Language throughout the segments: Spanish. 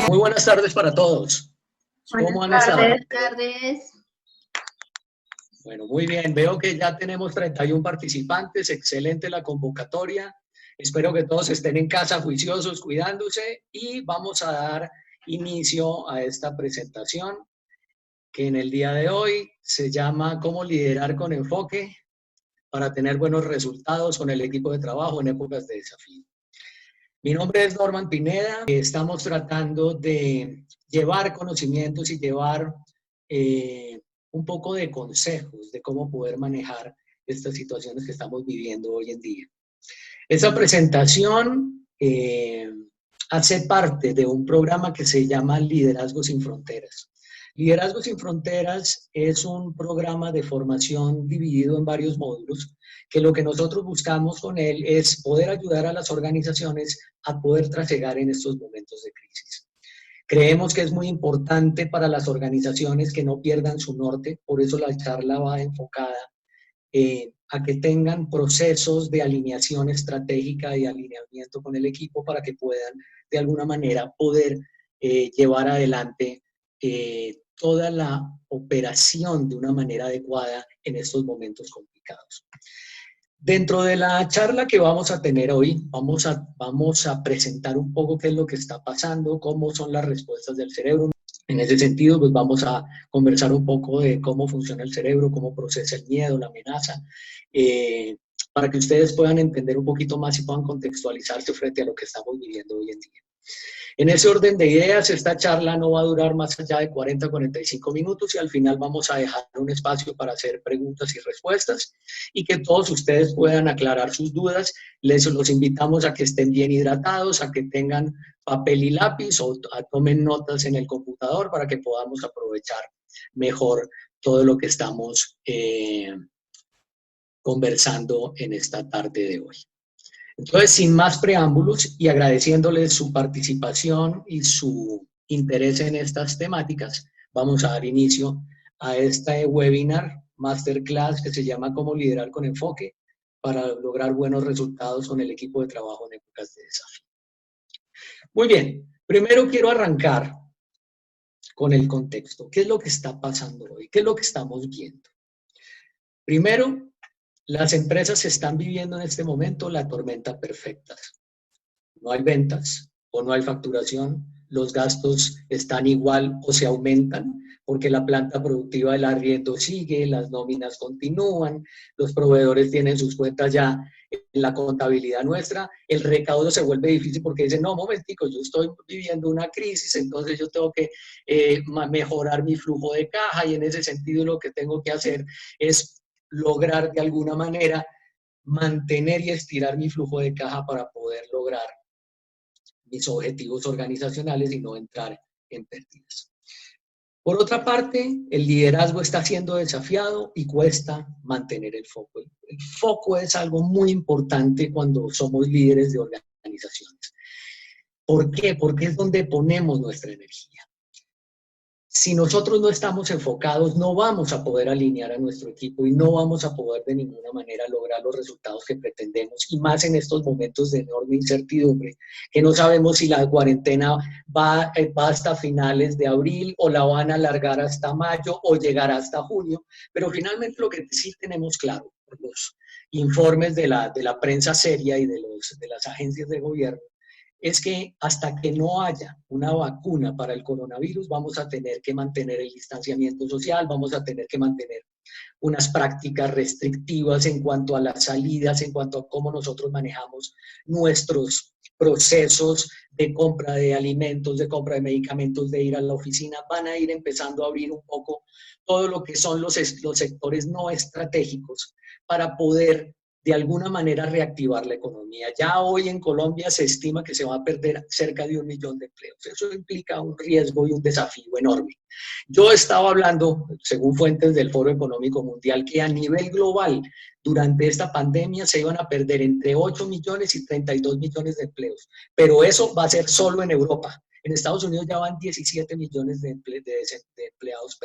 Muy buenas tardes para todos. ¿Cómo han estado? Buenas tardes. Bueno, muy bien. Veo que ya tenemos 31 participantes. Excelente la convocatoria. Espero que todos estén en casa juiciosos, cuidándose, y vamos a dar inicio a esta presentación que en el día de hoy se llama ¿Cómo liderar con enfoque para tener buenos resultados con el equipo de trabajo en épocas de desafío? Mi nombre es Norman Pineda. Estamos tratando de llevar conocimientos y llevar un poco de consejos de cómo poder manejar estas situaciones que estamos viviendo hoy en día. Esta presentación hace parte de un programa que se llama Liderazgo Sin Fronteras. Liderazgo Sin Fronteras es un programa de formación dividido en varios módulos, que lo que nosotros buscamos con él es poder ayudar a las organizaciones a poder trasegar en estos momentos de crisis. Creemos que es muy importante para las organizaciones que no pierdan su norte, por eso la charla va enfocada a que tengan procesos de alineación estratégica y alineamiento con el equipo para que puedan de alguna manera poder llevar adelante toda la operación de una manera adecuada en estos momentos complicados. Dentro de la charla que vamos a tener hoy, vamos a presentar un poco qué es lo que está pasando, cómo son las respuestas del cerebro. En ese sentido, pues vamos a conversar un poco de cómo funciona el cerebro, cómo procesa el miedo, la amenaza, para que ustedes puedan entender un poquito más y puedan contextualizarse frente a lo que estamos viviendo hoy en día. En ese orden de ideas, esta charla no va a durar más allá de 40 a 45 minutos y al final vamos a dejar un espacio para hacer preguntas y respuestas y que todos ustedes puedan aclarar sus dudas. Los invitamos a que estén bien hidratados, a que tengan papel y lápiz o tomen notas en el computador para que podamos aprovechar mejor todo lo que estamos conversando en esta tarde de hoy. Entonces, sin más preámbulos y agradeciéndoles su participación y su interés en estas temáticas, vamos a dar inicio a este webinar, masterclass, que se llama Cómo liderar con enfoque para lograr buenos resultados con el equipo de trabajo en épocas de desafío. Muy bien, primero quiero arrancar con el contexto. ¿Qué es lo que está pasando hoy? ¿Qué es lo que estamos viendo? Primero, las empresas están viviendo en este momento la tormenta perfecta. No hay ventas o no hay facturación, los gastos están igual o se aumentan porque la planta productiva del arriendo sigue, las nóminas continúan, los proveedores tienen sus cuentas ya en la contabilidad nuestra, el recaudo se vuelve difícil porque dicen, no, momentico, yo estoy viviendo una crisis, entonces yo tengo que mejorar mi flujo de caja y en ese sentido lo que tengo que hacer es lograr de alguna manera mantener y estirar mi flujo de caja para poder lograr mis objetivos organizacionales y no entrar en pérdidas. Por otra parte, el liderazgo está siendo desafiado y cuesta mantener el foco. El foco es algo muy importante cuando somos líderes de organizaciones. ¿Por qué? Porque es donde ponemos nuestra energía. Si nosotros no estamos enfocados, no vamos a poder alinear a nuestro equipo y no vamos a poder de ninguna manera lograr los resultados que pretendemos, y más en estos momentos de enorme incertidumbre, que no sabemos si la cuarentena va hasta finales de abril o la van a alargar hasta mayo o llegará hasta junio, pero finalmente lo que sí tenemos claro por los informes de la prensa seria y de las agencias de gobierno, es que hasta que no haya una vacuna para el coronavirus, vamos a tener que mantener el distanciamiento social, vamos a tener que mantener unas prácticas restrictivas en cuanto a las salidas, en cuanto a cómo nosotros manejamos nuestros procesos de compra de alimentos, de compra de medicamentos, de ir a la oficina. Van a ir empezando a abrir un poco todo lo que son los sectores no estratégicos para poder de alguna manera reactivar la economía. Ya hoy en Colombia se estima que se va a perder cerca de 1 millón de empleos. Eso implica un riesgo y un desafío enorme. Yo estaba hablando, según fuentes del Foro Económico Mundial, que a nivel global, durante esta pandemia se iban a perder entre 8 millones y 32 millones de empleos. Pero eso va a ser solo en Europa. En Estados Unidos ya van 17 millones de empleos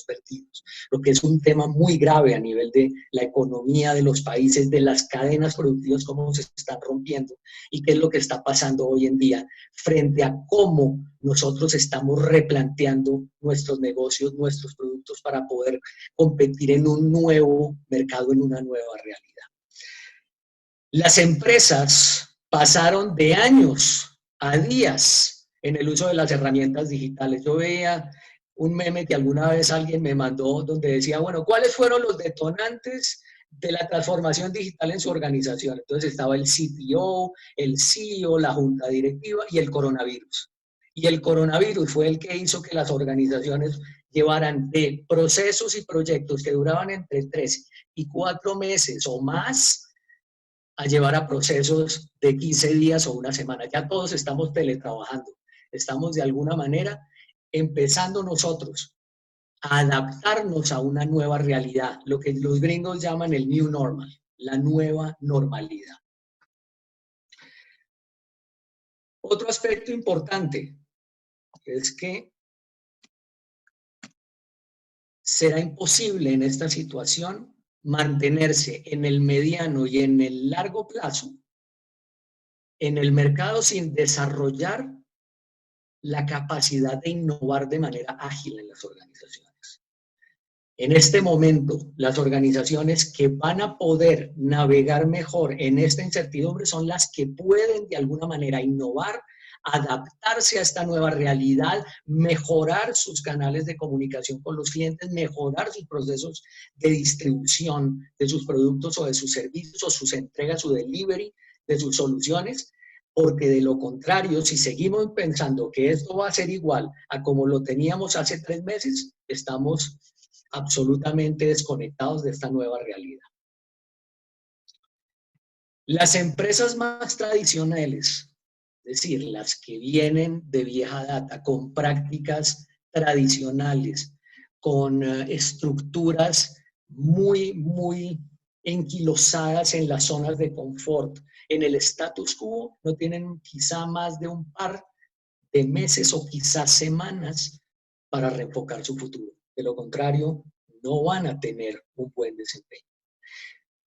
perdidos, lo que es un tema muy grave a nivel de la economía de los países, de las cadenas productivas, cómo se están rompiendo y qué es lo que está pasando hoy en día frente a cómo nosotros estamos replanteando nuestros negocios, nuestros productos para poder competir en un nuevo mercado, en una nueva realidad. Las empresas pasaron de años a días en el uso de las herramientas digitales. Yo veía un meme que alguna vez alguien me mandó donde decía, bueno, ¿cuáles fueron los detonantes de la transformación digital en su organización? Entonces estaba el CTO, el CEO, la junta directiva y el coronavirus. Y el coronavirus fue el que hizo que las organizaciones llevaran de procesos y proyectos que duraban entre 3 y 4 meses o más a llevar a procesos de 15 días o una semana. Ya todos estamos teletrabajando, estamos de alguna manera empezando nosotros a adaptarnos a una nueva realidad, lo que los gringos llaman el new normal, la nueva normalidad. Otro aspecto importante es que será imposible en esta situación mantenerse en el mediano y en el largo plazo en el mercado sin desarrollar la capacidad de innovar de manera ágil en las organizaciones. En este momento, las organizaciones que van a poder navegar mejor en esta incertidumbre son las que pueden de alguna manera innovar, adaptarse a esta nueva realidad, mejorar sus canales de comunicación con los clientes, mejorar sus procesos de distribución de sus productos o de sus servicios o sus entregas, su delivery de sus soluciones, porque de lo contrario, si seguimos pensando que esto va a ser igual a como lo teníamos hace 3 meses, estamos absolutamente desconectados de esta nueva realidad. Las empresas más tradicionales, es decir, las que vienen de vieja data, con prácticas tradicionales, con estructuras muy enquilosadas en las zonas de confort, en el status quo, no tienen quizá más de un par de meses o quizás semanas para reenfocar su futuro. De lo contrario, no van a tener un buen desempeño.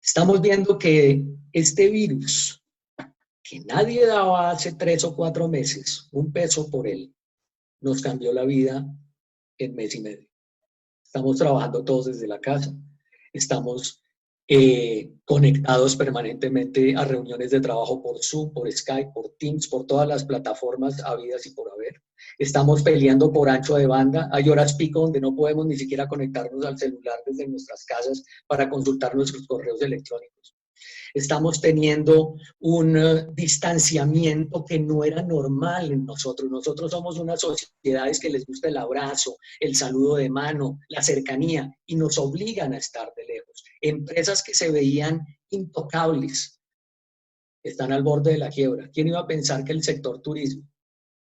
Estamos viendo que este virus, que nadie daba hace 3 o 4 meses un peso por él, nos cambió la vida en mes y medio. Estamos trabajando todos desde la casa, estamos conectados permanentemente a reuniones de trabajo por Zoom, por Skype, por Teams, por todas las plataformas habidas y por haber. Estamos peleando por ancho de banda. Hay horas pico donde no podemos ni siquiera conectarnos al celular desde nuestras casas para consultar nuestros correos electrónicos. Estamos teniendo un distanciamiento que no era normal en nosotros. Nosotros somos unas sociedades que les gusta el abrazo, el saludo de mano, la cercanía, y nos obligan a estar de lejos. Empresas que se veían intocables están al borde de la quiebra. ¿Quién iba a pensar que el sector turismo,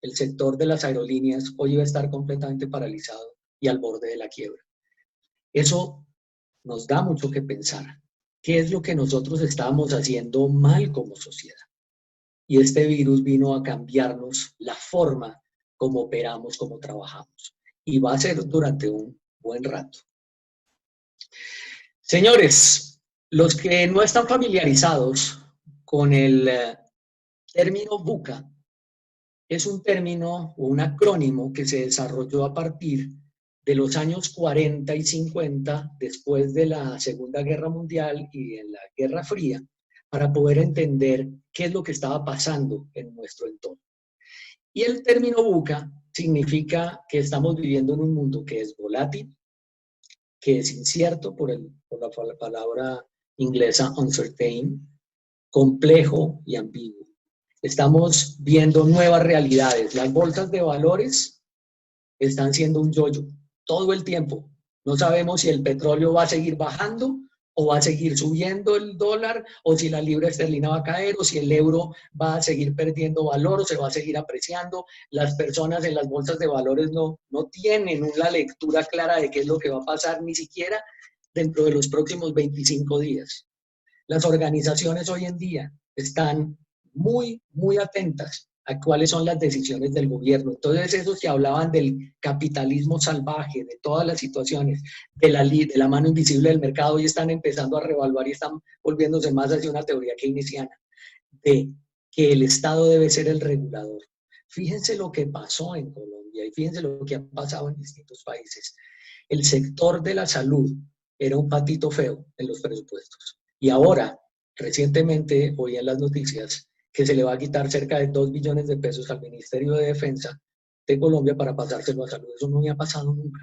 el sector de las aerolíneas, hoy iba a estar completamente paralizado y al borde de la quiebra? Eso nos da mucho que pensar. ¿Qué es lo que nosotros estábamos haciendo mal como sociedad? Y este virus vino a cambiarnos la forma como operamos, como trabajamos. Y va a ser durante un buen rato. Señores, los que no están familiarizados con el término VUCA, es un término o un acrónimo que se desarrolló a partir de los años 40 y 50, después de la Segunda Guerra Mundial y en la Guerra Fría, para poder entender qué es lo que estaba pasando en nuestro entorno. Y el término VUCA significa que estamos viviendo en un mundo que es volátil, que es incierto por la palabra inglesa uncertain, complejo y ambiguo. Estamos viendo nuevas realidades. Las bolsas de valores están siendo un yo-yo todo el tiempo. No sabemos si el petróleo va a seguir bajando o va a seguir subiendo el dólar, o si la libra esterlina va a caer, o si el euro va a seguir perdiendo valor o se va a seguir apreciando. Las personas en las bolsas de valores no tienen una lectura clara de qué es lo que va a pasar, ni siquiera dentro de los próximos 25 días. Las organizaciones hoy en día están muy atentas a cuáles son las decisiones del gobierno. Entonces, esos que hablaban del capitalismo salvaje, de todas las situaciones, de la mano invisible del mercado, hoy están empezando a reevaluar y están volviéndose más hacia una teoría keynesiana, de que el Estado debe ser el regulador. Fíjense lo que pasó en Colombia y fíjense lo que ha pasado en distintos países. El sector de la salud era un patito feo en los presupuestos. Y ahora, recientemente, oí en las noticias que se le va a quitar cerca de 2 billones de pesos al Ministerio de Defensa de Colombia para pasárselo a salud. Eso no había pasado nunca.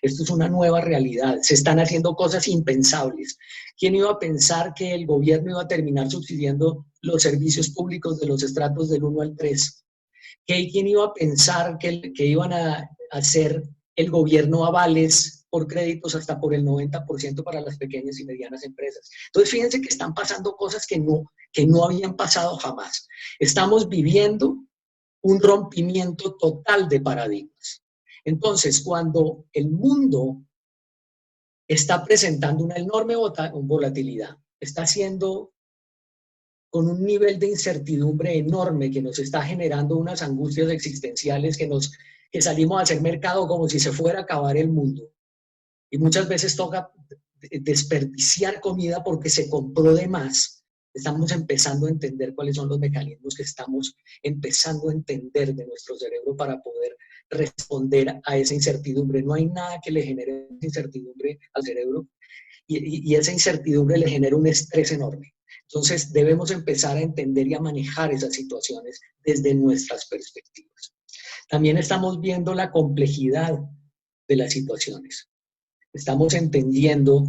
Esto es una nueva realidad. Se están haciendo cosas impensables. ¿Quién iba a pensar que el gobierno iba a terminar subsidiando los servicios públicos de los estratos del 1 al 3? ¿Quién iba a pensar que iban a hacer el gobierno avales por créditos hasta por el 90% para las pequeñas y medianas empresas? Entonces, fíjense que están pasando cosas que no habían pasado jamás. Estamos viviendo un rompimiento total de paradigmas. Entonces, cuando el mundo está presentando una enorme volatilidad, está haciendo con un nivel de incertidumbre enorme que nos está generando unas angustias existenciales que salimos a hacer mercado como si se fuera a acabar el mundo. Y muchas veces toca desperdiciar comida porque se compró de más. Estamos empezando a entender cuáles son los mecanismos que estamos empezando a entender de nuestro cerebro para poder responder a esa incertidumbre. No hay nada que le genere incertidumbre al cerebro y esa incertidumbre le genera un estrés enorme. Entonces debemos empezar a entender y a manejar esas situaciones desde nuestras perspectivas. También estamos viendo la complejidad de las situaciones. Estamos entendiendo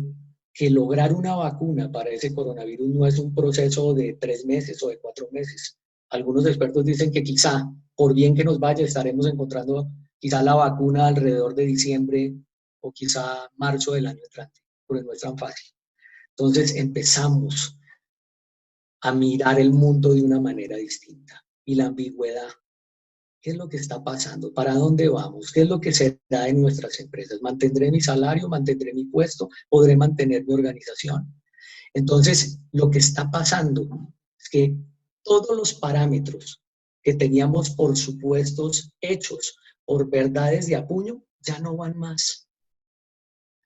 que lograr una vacuna para ese coronavirus no es un proceso de 3 meses o de 4 meses. Algunos expertos dicen que quizá, por bien que nos vaya, estaremos encontrando quizá la vacuna alrededor de diciembre o quizá marzo del año entrante, porque no es tan fácil. Entonces empezamos a mirar el mundo de una manera distinta. Y la ambigüedad, ¿qué es lo que está pasando? ¿Para dónde vamos? ¿Qué es lo que se da en nuestras empresas? ¿Mantendré mi salario? ¿Mantendré mi puesto? ¿Podré mantener mi organización? Entonces, lo que está pasando es que todos los parámetros que teníamos por supuestos hechos, por verdades de apuño, ya no van más.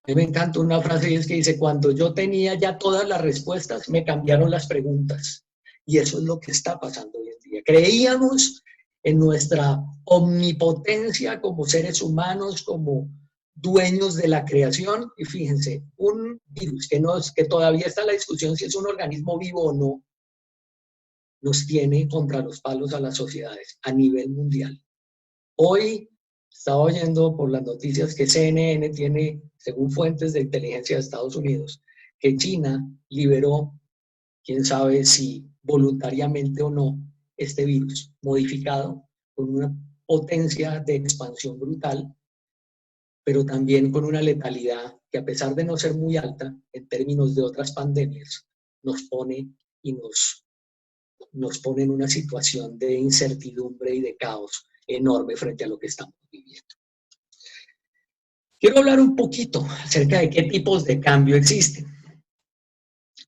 A mí me encanta una frase y es que dice, cuando yo tenía ya todas las respuestas, me cambiaron las preguntas. Y eso es lo que está pasando hoy en día. Creíamos en nuestra omnipotencia como seres humanos, como dueños de la creación. Y fíjense, un virus que todavía está en la discusión si es un organismo vivo o no, nos tiene contra los palos a las sociedades a nivel mundial. Hoy estaba oyendo por las noticias que CNN tiene, según fuentes de inteligencia de Estados Unidos, que China liberó, quién sabe si voluntariamente o no, este virus modificado con una potencia de expansión brutal, pero también con una letalidad que, a pesar de no ser muy alta en términos de otras pandemias, nos pone en una situación de incertidumbre y de caos enorme frente a lo que estamos viviendo. Quiero hablar un poquito acerca de qué tipos de cambio existen.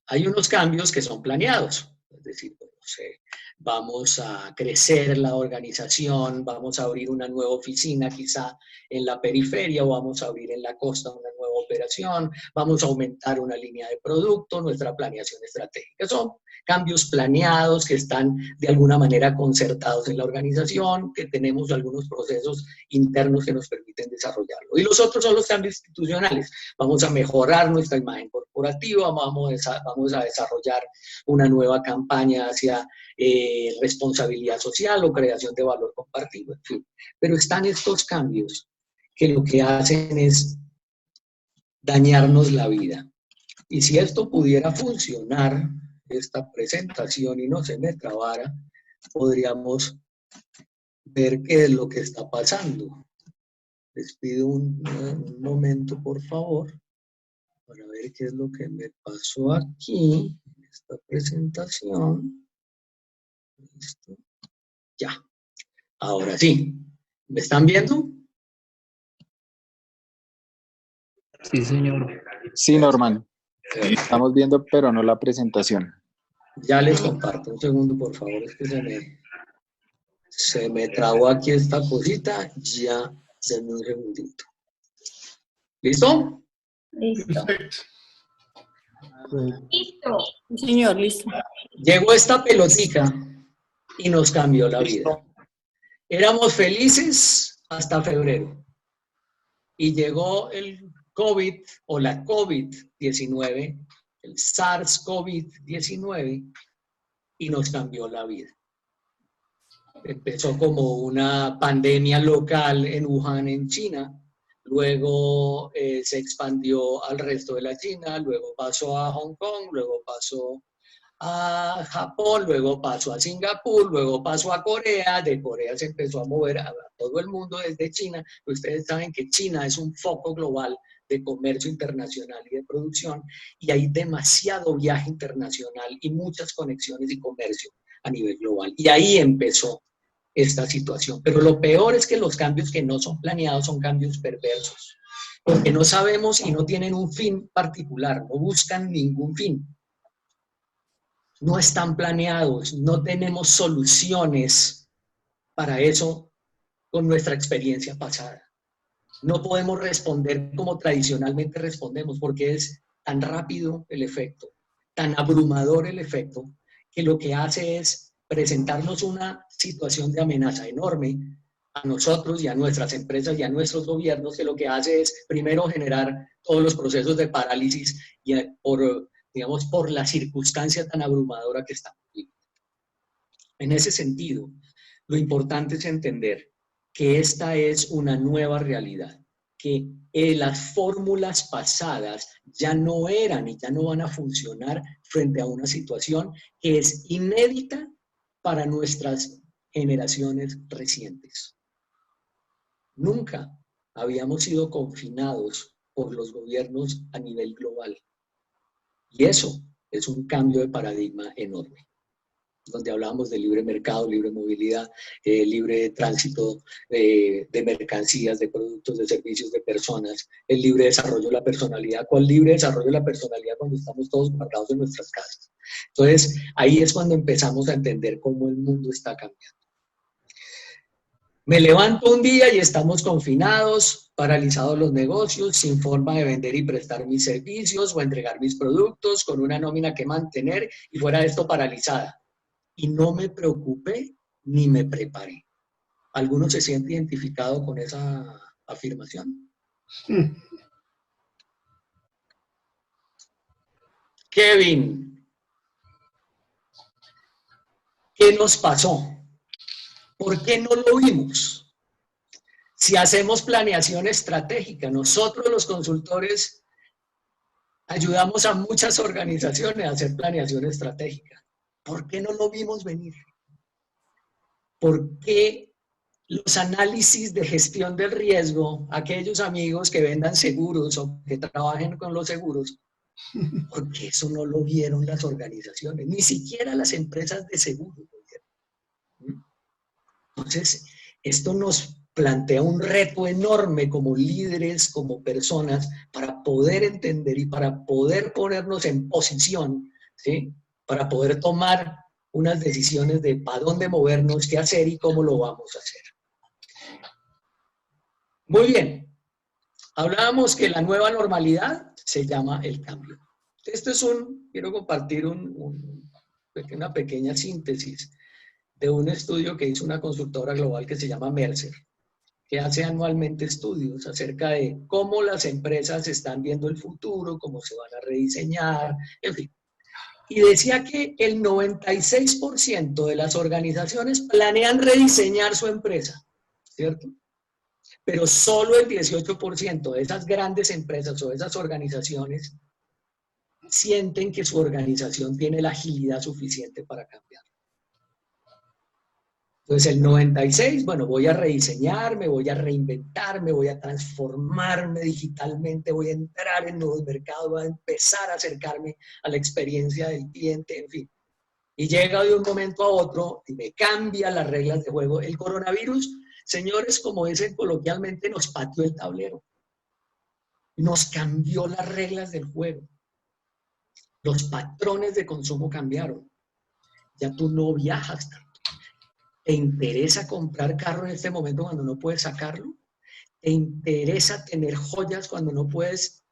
Hay unos cambios que son planeados, es decir, no sé, vamos a crecer la organización, vamos a abrir una nueva oficina quizá en la periferia o vamos a abrir en la costa una nueva operación, vamos a aumentar una línea de producto, nuestra planeación estratégica. Son cambios planeados que están de alguna manera concertados en la organización, que tenemos algunos procesos internos que nos permiten desarrollarlo. Y los otros son los cambios institucionales. Vamos a mejorar nuestra imagen corporativa, vamos a desarrollar una nueva campaña hacia responsabilidad social o creación de valor compartido, en fin. Pero están estos cambios que lo que hacen es dañarnos la vida. Y si esto pudiera funcionar, esta presentación, y no se me trabara, podríamos ver qué es lo que está pasando. Les pido un momento, por favor, para ver qué es lo que me pasó aquí en esta presentación. Listo. Ya. Ahora sí. ¿Me están viendo? Sí, señor. Sí, Norman. Estamos viendo, pero no la presentación. Ya les comparto. Un segundo, por favor. Es que Se me trabó aquí esta cosita, ya, denme un segundito. ¿Listo? Listo. Pues, Listo. Sí, señor, listo. Llegó esta pelotica y nos cambió la vida. Éramos felices hasta febrero. Y llegó el COVID o la COVID-19, el SARS-CoV-19, y nos cambió la vida. Empezó como una pandemia local en Wuhan, en China, luego se expandió al resto de la China, luego pasó a Hong Kong, luego pasó a Japón, luego pasó a Singapur, luego pasó a Corea, de Corea se empezó a mover a todo el mundo desde China. Ustedes saben que China es un foco global de comercio internacional y de producción, y hay demasiado viaje internacional y muchas conexiones y comercio a nivel global. Y ahí empezó esta situación. Pero lo peor es que los cambios que no son planeados son cambios perversos, porque no sabemos y no tienen un fin particular, no buscan ningún fin. No están planeados, no tenemos soluciones para eso con nuestra experiencia pasada. No podemos responder como tradicionalmente respondemos porque es tan rápido el efecto, tan abrumador el efecto, que lo que hace es presentarnos una situación de amenaza enorme a nosotros y a nuestras empresas y a nuestros gobiernos, que lo que hace es primero generar todos los procesos de parálisis y por la circunstancia tan abrumadora que estamos viviendo. En ese sentido, lo importante es entender que esta es una nueva realidad, que las fórmulas pasadas ya no eran y ya no van a funcionar frente a una situación que es inédita para nuestras generaciones recientes. Nunca habíamos sido confinados por los gobiernos a nivel global. Y eso es un cambio de paradigma enorme, donde hablábamos de libre mercado, libre movilidad, libre tránsito de mercancías, de productos, de servicios, de personas, el libre desarrollo de la personalidad. ¿Cuál libre desarrollo de la personalidad cuando estamos todos guardados en nuestras casas? Entonces, ahí es cuando empezamos a entender cómo el mundo está cambiando. Me levanto un día y estamos confinados, paralizados los negocios, sin forma de vender y prestar mis servicios o entregar mis productos, con una nómina que mantener y fuera de esto paralizada. Y no me preocupé ni me preparé. ¿Alguno se siente identificado con esa afirmación? Kevin, ¿qué nos pasó? ¿Por qué no lo vimos? Si hacemos planeación estratégica, nosotros los consultores ayudamos a muchas organizaciones a hacer planeación estratégica. ¿Por qué no lo vimos venir? ¿Por qué los análisis de gestión del riesgo, aquellos amigos que vendan seguros o que trabajen con los seguros, porque eso no lo vieron las organizaciones, ni siquiera las empresas de seguros lo vieron? Entonces, esto nos plantea un reto enorme como líderes, como personas, para poder entender y para poder ponernos en posición, ¿sí? Para poder tomar unas decisiones de para dónde movernos, qué hacer y cómo lo vamos a hacer. Muy bien, hablábamos que la nueva normalidad se llama el cambio. Quiero compartir una pequeña síntesis de un estudio que hizo una consultora global que se llama Mercer, que hace anualmente estudios acerca de cómo las empresas están viendo el futuro, cómo se van a rediseñar, en fin. Y decía que el 96% de las organizaciones planean rediseñar su empresa, ¿cierto? Pero solo el 18% de esas grandes empresas o de esas organizaciones sienten que su organización tiene la agilidad suficiente para cambiar. Entonces el 96%, bueno, voy a rediseñar, me voy a reinventar, me voy a transformarme digitalmente, voy a entrar en nuevos mercados, voy a empezar a acercarme a la experiencia del cliente, en fin. Y llega de un momento a otro y me cambia las reglas de juego. El coronavirus, señores, como dicen coloquialmente, nos pateó el tablero. Nos cambió las reglas del juego. Los patrones de consumo cambiaron. Ya tú no viajas tanto. ¿Te interesa comprar carro en este momento cuando no puedes sacarlo? ¿Te interesa tener joyas cuando no puedes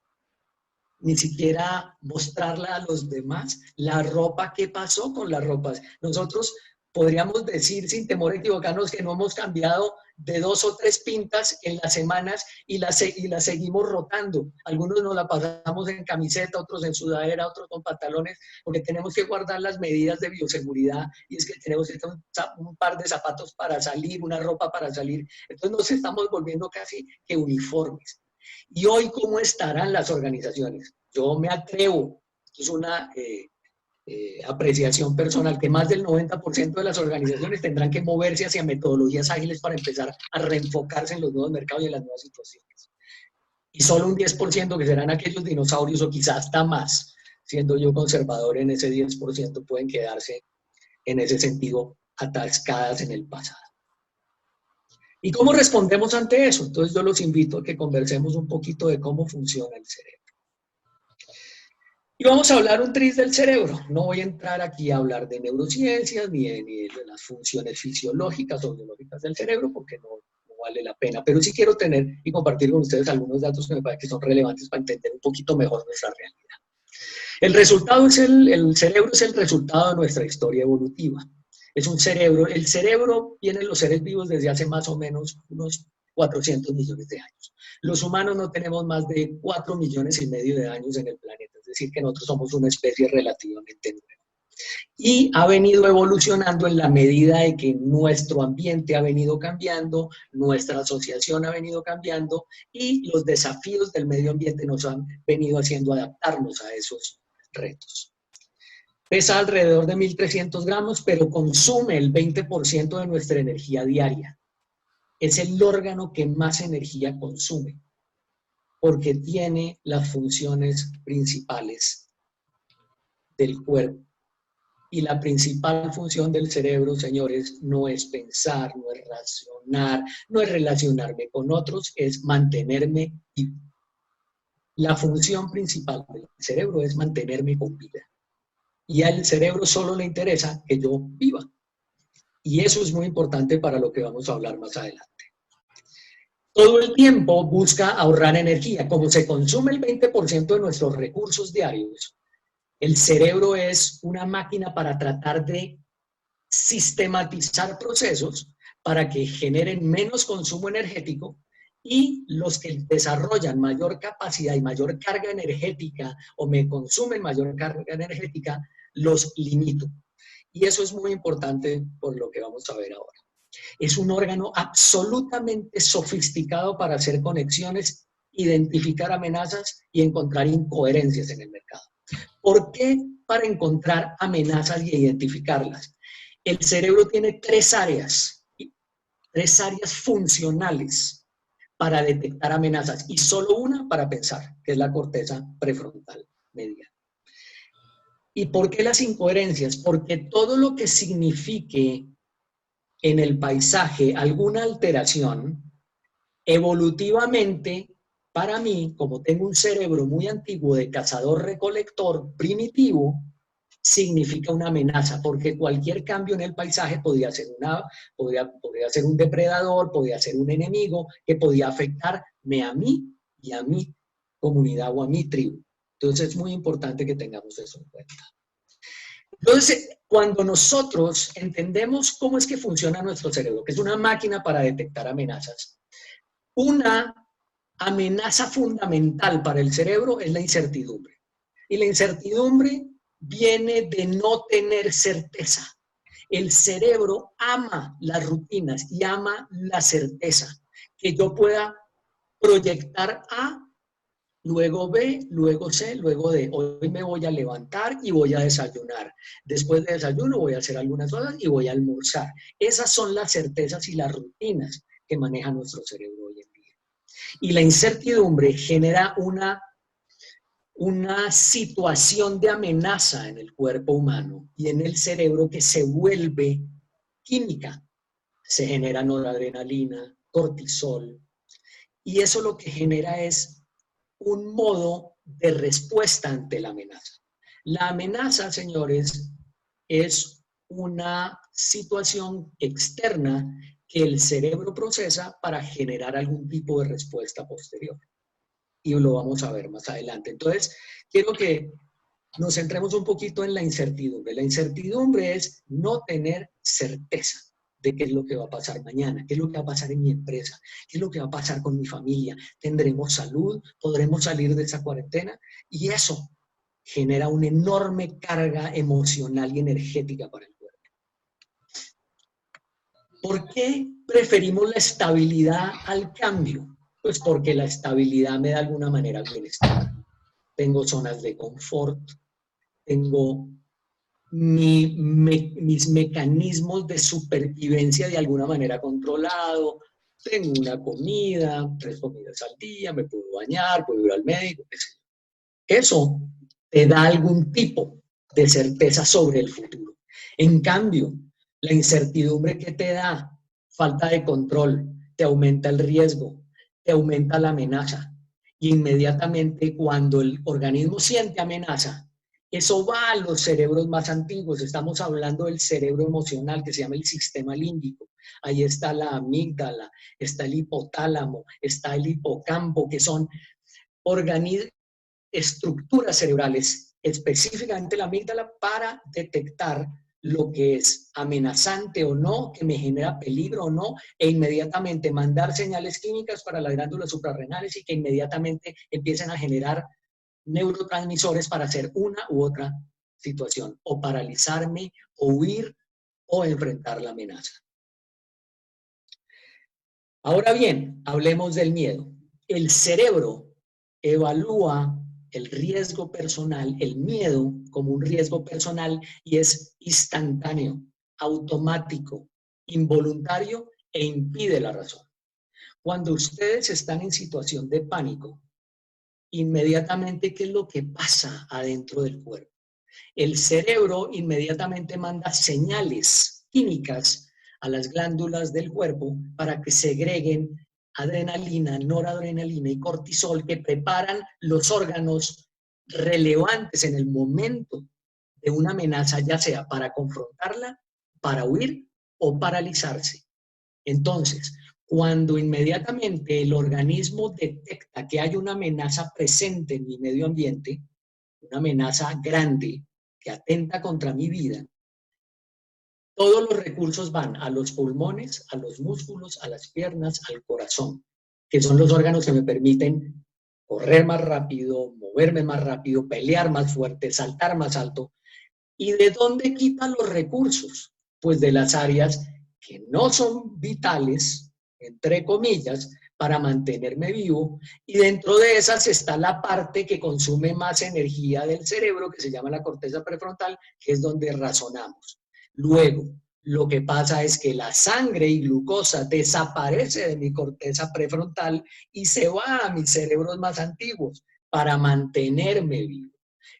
ni siquiera mostrarla a los demás? La ropa, ¿qué pasó con las ropas? Nosotros podríamos decir sin temor a equivocarnos que no hemos cambiado de 2 o 3 pintas en las semanas y las seguimos rotando. Algunos nos la pasamos en camiseta, otros en sudadera, otros con pantalones, porque tenemos que guardar las medidas de bioseguridad y es que tenemos que tener un par de zapatos para salir, una ropa para salir. Entonces nos estamos volviendo casi que uniformes. ¿Y hoy cómo estarán las organizaciones? Yo me atrevo, es una apreciación personal, que más del 90% de las organizaciones tendrán que moverse hacia metodologías ágiles para empezar a reenfocarse en los nuevos mercados y en las nuevas situaciones. Y solo un 10% que serán aquellos dinosaurios, o quizás hasta más, siendo yo conservador en ese 10%, pueden quedarse en ese sentido atascadas en el pasado. ¿Y cómo respondemos ante eso? Entonces yo los invito a que conversemos un poquito de cómo funciona el cerebro. Y vamos a hablar un tris del cerebro. No voy a entrar aquí a hablar de neurociencias ni de las funciones fisiológicas o biológicas del cerebro porque no vale la pena. Pero sí quiero tener y compartir con ustedes algunos datos que me parece que son relevantes para entender un poquito mejor nuestra realidad. El resultado es el cerebro es el resultado de nuestra historia evolutiva. Es un cerebro, el cerebro viene en los seres vivos desde hace más o menos unos 400 millones de años. Los humanos no tenemos más de 4 millones y medio de años en el planeta, es decir, que nosotros somos una especie relativamente nueva. Y ha venido evolucionando en la medida de que nuestro ambiente ha venido cambiando, nuestra asociación ha venido cambiando y los desafíos del medio ambiente nos han venido haciendo adaptarnos a esos retos. Pesa alrededor de 1.300 gramos, pero consume el 20% de nuestra energía diaria. Es el órgano que más energía consume, porque tiene las funciones principales del cuerpo. Y la principal función del cerebro, señores, no es pensar, no es razonar, no es relacionarme con otros, es mantenerme vivo. La función principal del cerebro es mantenerme con vida. Y al cerebro solo le interesa que yo viva. Y eso es muy importante para lo que vamos a hablar más adelante. Todo el tiempo busca ahorrar energía. Como se consume el 20% de nuestros recursos diarios, el cerebro es una máquina para tratar de sistematizar procesos para que generen menos consumo energético y los que desarrollan mayor capacidad y mayor carga energética o me consumen mayor carga energética, los limito. Y eso es muy importante por lo que vamos a ver ahora. Es un órgano absolutamente sofisticado para hacer conexiones, identificar amenazas y encontrar incoherencias en el mercado. ¿Por qué? Para encontrar amenazas y identificarlas. El cerebro tiene tres áreas funcionales para detectar amenazas y solo una para pensar, que es la corteza prefrontal medial. ¿Y por qué las incoherencias? Porque todo lo que signifique en el paisaje alguna alteración, evolutivamente, para mí, como tengo un cerebro muy antiguo de cazador-recolector primitivo, significa una amenaza, porque cualquier cambio en el paisaje podría ser un depredador, podría ser un enemigo que podía afectarme a mí y a mi comunidad o a mi tribu. Entonces es muy importante que tengamos eso en cuenta. Entonces, cuando nosotros entendemos cómo es que funciona nuestro cerebro, que es una máquina para detectar amenazas, una amenaza fundamental para el cerebro es la incertidumbre. Y la incertidumbre viene de no tener certeza. El cerebro ama las rutinas y ama la certeza, que yo pueda proyectar A, luego B, luego C, luego D. Hoy me voy a levantar y voy a desayunar. Después de desayuno voy a hacer algunas cosas y voy a almorzar. Esas son las certezas y las rutinas que maneja nuestro cerebro hoy en día. Y la incertidumbre genera una situación de amenaza en el cuerpo humano y en el cerebro que se vuelve química. Se genera noradrenalina, cortisol, y eso lo que genera es un modo de respuesta ante la amenaza. La amenaza, señores, es una situación externa que el cerebro procesa para generar algún tipo de respuesta posterior. Y lo vamos a ver más adelante. Entonces, quiero que nos centremos un poquito en la incertidumbre. La incertidumbre es no tener certeza de qué es lo que va a pasar mañana, qué es lo que va a pasar en mi empresa, qué es lo que va a pasar con mi familia. ¿Tendremos salud? ¿Podremos salir de esa cuarentena? Y eso genera una enorme carga emocional y energética para el cuerpo. ¿Por qué preferimos la estabilidad al cambio? Pues porque la estabilidad me da de alguna manera bienestar. Tengo zonas de confort, tengo mis mecanismos de supervivencia de alguna manera controlado, tengo una comida, 3 comidas al día, me puedo bañar, puedo ir al médico, etc. Eso te da algún tipo de certeza sobre el futuro. En cambio, la incertidumbre que te da, falta de control, te aumenta el riesgo, te aumenta la amenaza. Y inmediatamente cuando el organismo siente amenaza, eso va a los cerebros más antiguos. Estamos hablando del cerebro emocional que se llama el sistema límbico. Ahí está la amígdala, está el hipotálamo, está el hipocampo, que son estructuras cerebrales, específicamente la amígdala, para detectar lo que es amenazante o no, que me genera peligro o no, e inmediatamente mandar señales químicas para las glándulas suprarrenales y que inmediatamente empiecen a generar neurotransmisores para hacer una u otra situación, o paralizarme, o huir, o enfrentar la amenaza. Ahora bien, hablemos del miedo. El cerebro evalúa el riesgo personal, el miedo como un riesgo personal, y es instantáneo, automático, involuntario e impide la razón. Cuando ustedes están en situación de pánico, inmediatamente, ¿qué es lo que pasa adentro del cuerpo? El cerebro inmediatamente manda señales químicas a las glándulas del cuerpo para que segreguen adrenalina, noradrenalina y cortisol, que preparan los órganos relevantes en el momento de una amenaza, ya sea para confrontarla, para huir o paralizarse. Entonces, cuando inmediatamente el organismo detecta que hay una amenaza presente en mi medio ambiente, una amenaza grande que atenta contra mi vida, todos los recursos van a los pulmones, a los músculos, a las piernas, al corazón, que son los órganos que me permiten correr más rápido, moverme más rápido, pelear más fuerte, saltar más alto. ¿Y de dónde quitan los recursos? Pues de las áreas que no son vitales, entre comillas, para mantenerme vivo, y dentro de esas está la parte que consume más energía del cerebro, que se llama la corteza prefrontal, que es donde razonamos. Luego, lo que pasa es que la sangre y glucosa desaparece de mi corteza prefrontal y se va a mis cerebros más antiguos para mantenerme vivo.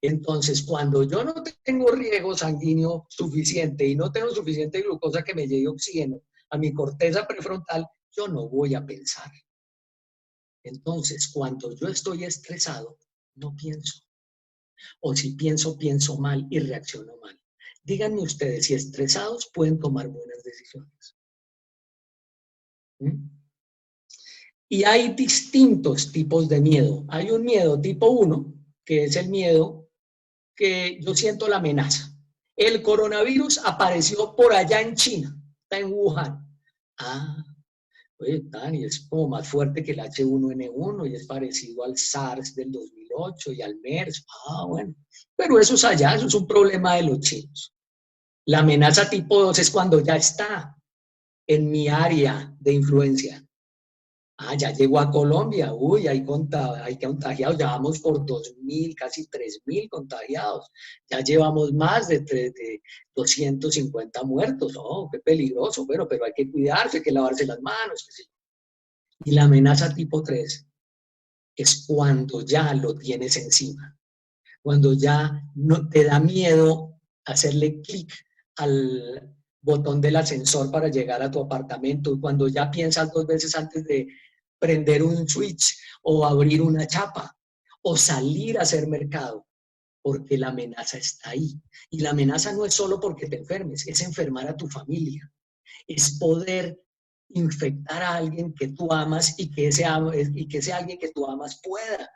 Entonces, cuando yo no tengo riego sanguíneo suficiente y no tengo suficiente glucosa que me lleve oxígeno a mi corteza prefrontal, yo no voy a pensar. Entonces, cuando yo estoy estresado, no pienso. O si pienso, pienso mal y reacciono mal. Díganme ustedes, si estresados pueden tomar buenas decisiones. ¿Mm? Y hay distintos tipos de miedo. Hay un miedo tipo 1, que es el miedo que yo siento la amenaza. El coronavirus apareció por allá en China, está en Wuhan. Ah, oye, Dani, es como más fuerte que el H1N1 y es parecido al SARS del 2008 y al MERS. Ah, bueno, pero eso es allá, eso es un problema de los chinos. La amenaza tipo 2 es cuando ya está en mi área de influencia. Ah, ya llegó a Colombia, uy, hay contagiados, ya vamos por 2.000, casi 3.000 contagiados, ya llevamos más de 250 muertos, oh, qué peligroso, bueno, pero hay que cuidarse, hay que lavarse las manos. Y la amenaza tipo 3 es cuando ya lo tienes encima, cuando ya no te da miedo hacerle clic al botón del ascensor para llegar a tu apartamento, cuando ya piensas 2 veces antes de prender un switch o abrir una chapa o salir a hacer mercado. porque la amenaza está ahí. Y la amenaza no es solo porque te enfermes, es enfermar a tu familia, es poder infectar a alguien que tú amas y que ese alguien que tú amas pueda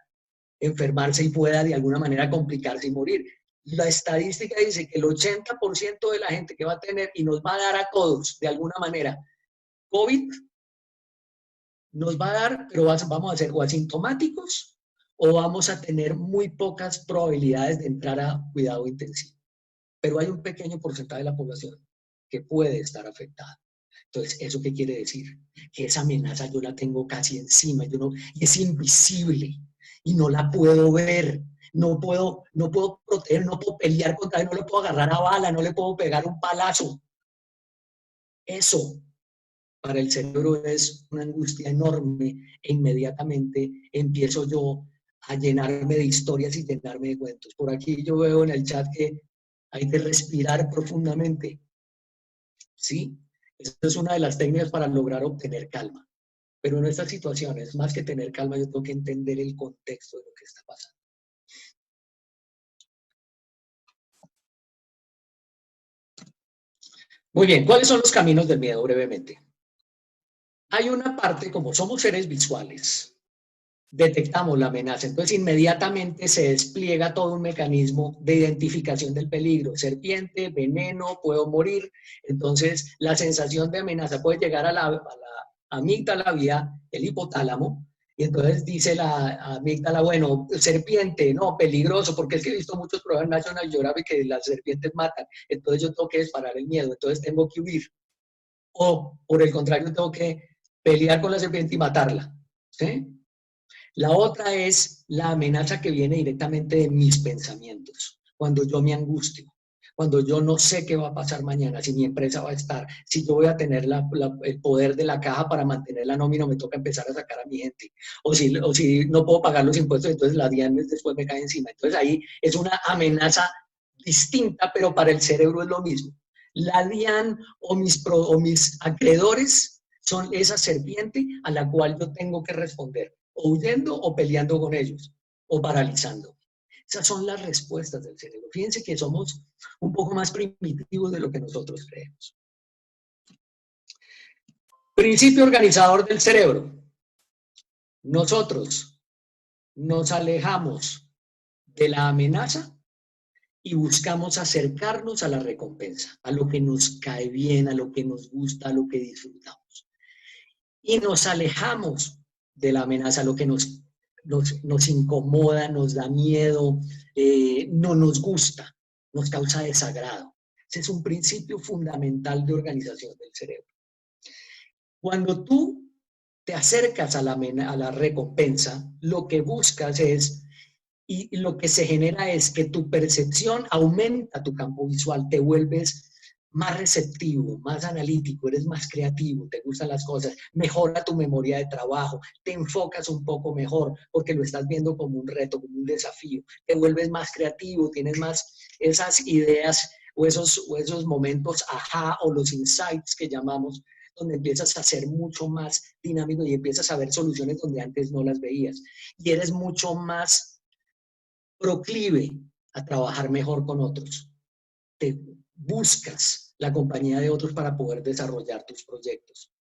enfermarse y pueda de alguna manera complicarse y morir. La estadística dice que el 80% de la gente que va a tener y nos va a dar a todos de alguna manera COVID, nos va a dar, pero vamos a ser o asintomáticos o vamos a tener muy pocas probabilidades de entrar a cuidado intensivo. Pero hay un pequeño porcentaje de la población que puede estar afectada. Entonces, ¿eso qué quiere decir? Que esa amenaza yo la tengo casi encima, y es invisible y no la puedo ver. No puedo proteger, no puedo pelear contra él, no le puedo agarrar a bala, no le puedo pegar un palazo. Eso para el cerebro es una angustia enorme e inmediatamente empiezo yo a llenarme de historias y llenarme de cuentos. Por aquí yo veo en el chat que hay que respirar profundamente. ¿Sí? Esa es una de las técnicas para lograr obtener calma. Pero en estas situaciones, más que tener calma, yo tengo que entender el contexto de lo que está pasando. Muy bien, ¿cuáles son los caminos del miedo? Brevemente. Hay una parte, como somos seres visuales, detectamos la amenaza, entonces inmediatamente se despliega todo un mecanismo de identificación del peligro. Serpiente, veneno, puedo morir. Entonces la sensación de amenaza puede llegar a la amígdala vía el hipotálamo, y entonces dice la amígdala, bueno, serpiente, no, peligroso, porque es que he visto muchos programas National Geographic que las serpientes matan, entonces yo tengo que disparar el miedo, entonces tengo que huir. O, por el contrario, tengo que pelear con la serpiente y matarla. ¿Sí? La otra es la amenaza que viene directamente de mis pensamientos, cuando yo me angustio, cuando yo no sé qué va a pasar mañana, si mi empresa va a estar, si yo voy a tener el poder de la caja para mantener la nómina, me toca empezar a sacar a mi gente, o si no puedo pagar los impuestos, entonces la DIAN después me cae encima. Entonces ahí es una amenaza distinta, pero para el cerebro es lo mismo. La DIAN o mis acreedores son esa serpiente a la cual yo tengo que responder, o huyendo o peleando con ellos, o paralizando. Esas son las respuestas del cerebro. Fíjense que somos un poco más primitivos de lo que nosotros creemos. Principio organizador del cerebro. Nosotros nos alejamos de la amenaza y buscamos acercarnos a la recompensa, a lo que nos cae bien, a lo que nos gusta, a lo que disfrutamos. Y nos alejamos de la amenaza, a lo que nos incomoda, nos da miedo, no nos gusta, nos causa desagrado. Ese es un principio fundamental de organización del cerebro. Cuando tú te acercas a la recompensa, lo que buscas es, y lo que se genera es que tu percepción aumenta tu campo visual, te vuelves más receptivo, más analítico, eres más creativo, te gustan las cosas, mejora tu memoria de trabajo, te enfocas un poco mejor porque lo estás viendo como un reto, como un desafío, te vuelves más creativo, tienes más esas ideas o esos momentos ajá o los insights que llamamos, donde empiezas a ser mucho más dinámico y empiezas a ver soluciones donde antes no las veías y eres mucho más proclive a trabajar mejor con otros. Te buscas la compañía de otros para poder desarrollar tus proyectos.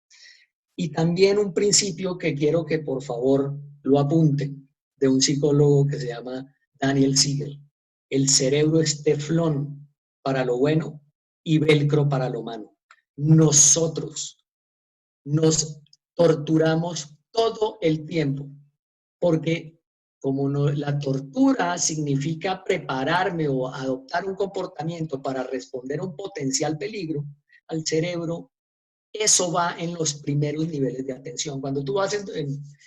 Y también un principio que quiero que por favor lo apunten, de un psicólogo que se llama Daniel Siegel. El cerebro es teflón para lo bueno y velcro para lo malo. Nosotros nos torturamos todo el tiempo porque como la tortura significa prepararme o adoptar un comportamiento para responder a un potencial peligro al cerebro, eso va en los primeros niveles de atención. Cuando tú vas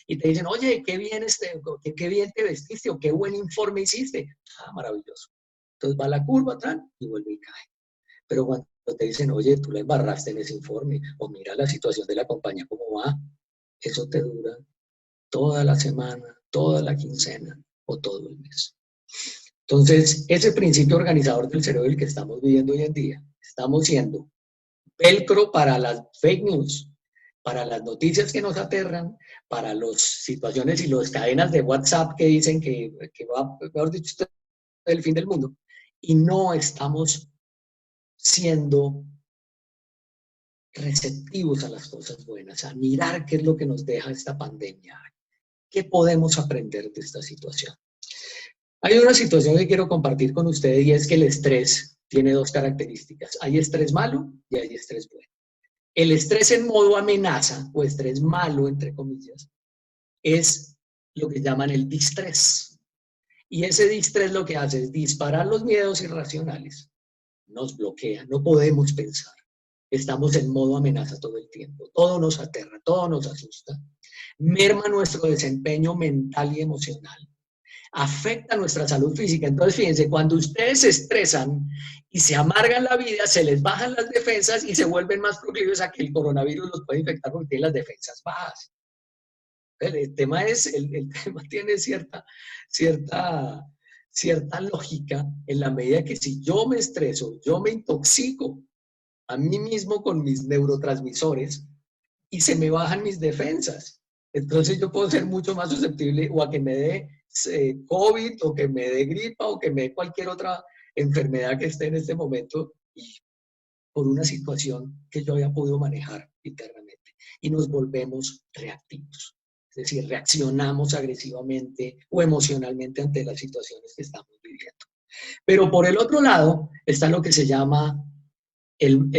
y te dicen, oye, qué bien te vestiste o qué buen informe hiciste. Ah, maravilloso. Entonces va la curva atrás y vuelve y cae. Pero cuando te dicen, oye, tú la embarraste en ese informe o mira la situación de la compañía, cómo va, eso te dura toda la semana, toda la quincena o todo el mes. Entonces, ese principio organizador del cerebro el que estamos viviendo hoy en día, estamos siendo velcro para las fake news, para las noticias que nos aterran, para las situaciones y las cadenas de WhatsApp que dicen que va, mejor dicho, el fin del mundo, y no estamos siendo receptivos a las cosas buenas, a mirar qué es lo que nos deja esta pandemia, qué podemos aprender de esta situación. Hay una situación que quiero compartir con ustedes y es que el estrés tiene dos características. Hay estrés malo y hay estrés bueno. El estrés en modo amenaza o estrés malo, entre comillas, es lo que llaman el distrés. Y ese distrés lo que hace es disparar los miedos irracionales, nos bloquea, no podemos pensar. Estamos en modo amenaza todo el tiempo, todo nos aterra, todo nos asusta, merma nuestro desempeño mental y emocional, afecta nuestra salud física. Entonces, fíjense, cuando ustedes se estresan y se amargan la vida, se les bajan las defensas y se vuelven más proclives a que el coronavirus los pueda infectar porque tienen las defensas bajas. El tema tiene cierta lógica en la medida que si yo me estreso, yo me intoxico a mí mismo con mis neurotransmisores y se me bajan mis defensas. Entonces yo puedo ser mucho más susceptible o a que me dé COVID o que me dé gripa o que me dé cualquier otra enfermedad que esté en este momento y por una situación que yo había podido manejar internamente. Y nos volvemos reactivos. Es decir, reaccionamos agresivamente o emocionalmente ante las situaciones que estamos viviendo. Pero por el otro lado está lo que se llama el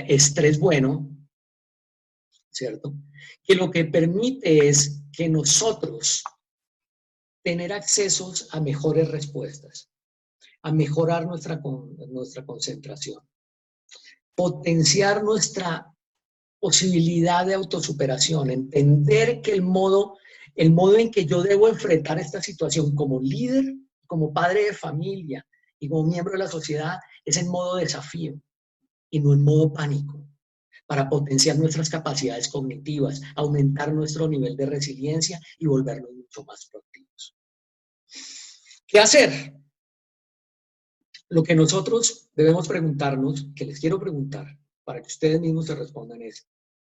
estrés bueno, ¿cierto? Que lo que permite es que nosotros tener accesos a mejores respuestas, a mejorar nuestra concentración, potenciar nuestra posibilidad de autosuperación, entender que el modo en que yo debo enfrentar esta situación como líder, como padre de familia y como miembro de la sociedad es en modo desafío y no en modo pánico, para potenciar nuestras capacidades cognitivas, aumentar nuestro nivel de resiliencia y volvernos mucho más proactivos. ¿Qué hacer? Lo que nosotros debemos preguntarnos, que les quiero preguntar, para que ustedes mismos se respondan es,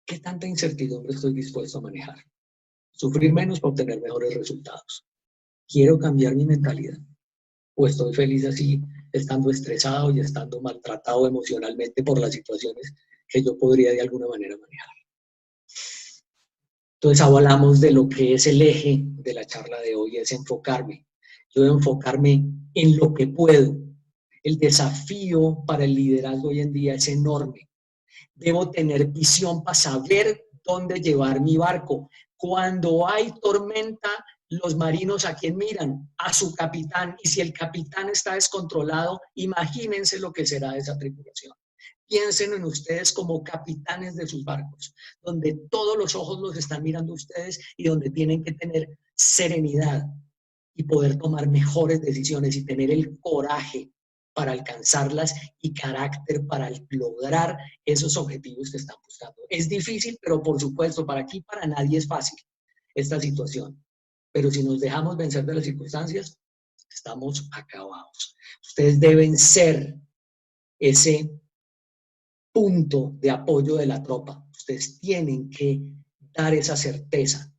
¿qué tanta incertidumbre estoy dispuesto a manejar? Sufrir menos para obtener mejores resultados. ¿Quiero cambiar mi mentalidad? ¿O estoy feliz así, estando estresado y estando maltratado emocionalmente por las situaciones que yo podría de alguna manera manejar? Entonces hablamos de lo que es el eje de la charla de hoy, es enfocarme. Yo debo enfocarme en lo que puedo. El desafío para el liderazgo hoy en día es enorme. Debo tener visión para saber dónde llevar mi barco. Cuando hay tormenta, los marinos ¿a quién miran? A su capitán. Y si el capitán está descontrolado, imagínense lo que será esa tripulación. Piensen en ustedes como capitanes de sus barcos, donde todos los ojos los están mirando ustedes y donde tienen que tener serenidad y poder tomar mejores decisiones y tener el coraje para alcanzarlas y carácter para lograr esos objetivos que están buscando. Es difícil, pero por supuesto, para nadie es fácil esta situación. Pero si nos dejamos vencer de las circunstancias, estamos acabados. Ustedes deben ser ese punto de apoyo de la tropa. Ustedes tienen que dar esa certeza,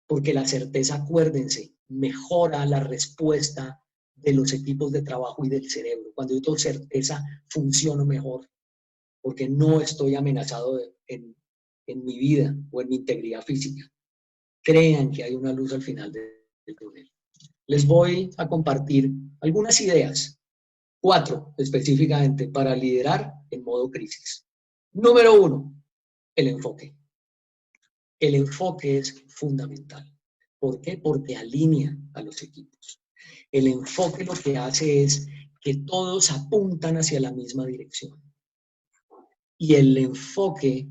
porque la certeza, acuérdense, mejora la respuesta de los equipos de trabajo y del cerebro. Cuando yo tengo certeza, funciono mejor, porque no estoy amenazado en mi vida o en mi integridad física. Crean que hay una luz al final del túnel. Les voy a compartir algunas ideas, 4 específicamente, para liderar en modo crisis. Número 1, el enfoque. El enfoque es fundamental. ¿Por qué? Porque alinea a los equipos. El enfoque lo que hace es que todos apuntan hacia la misma dirección. Y el enfoque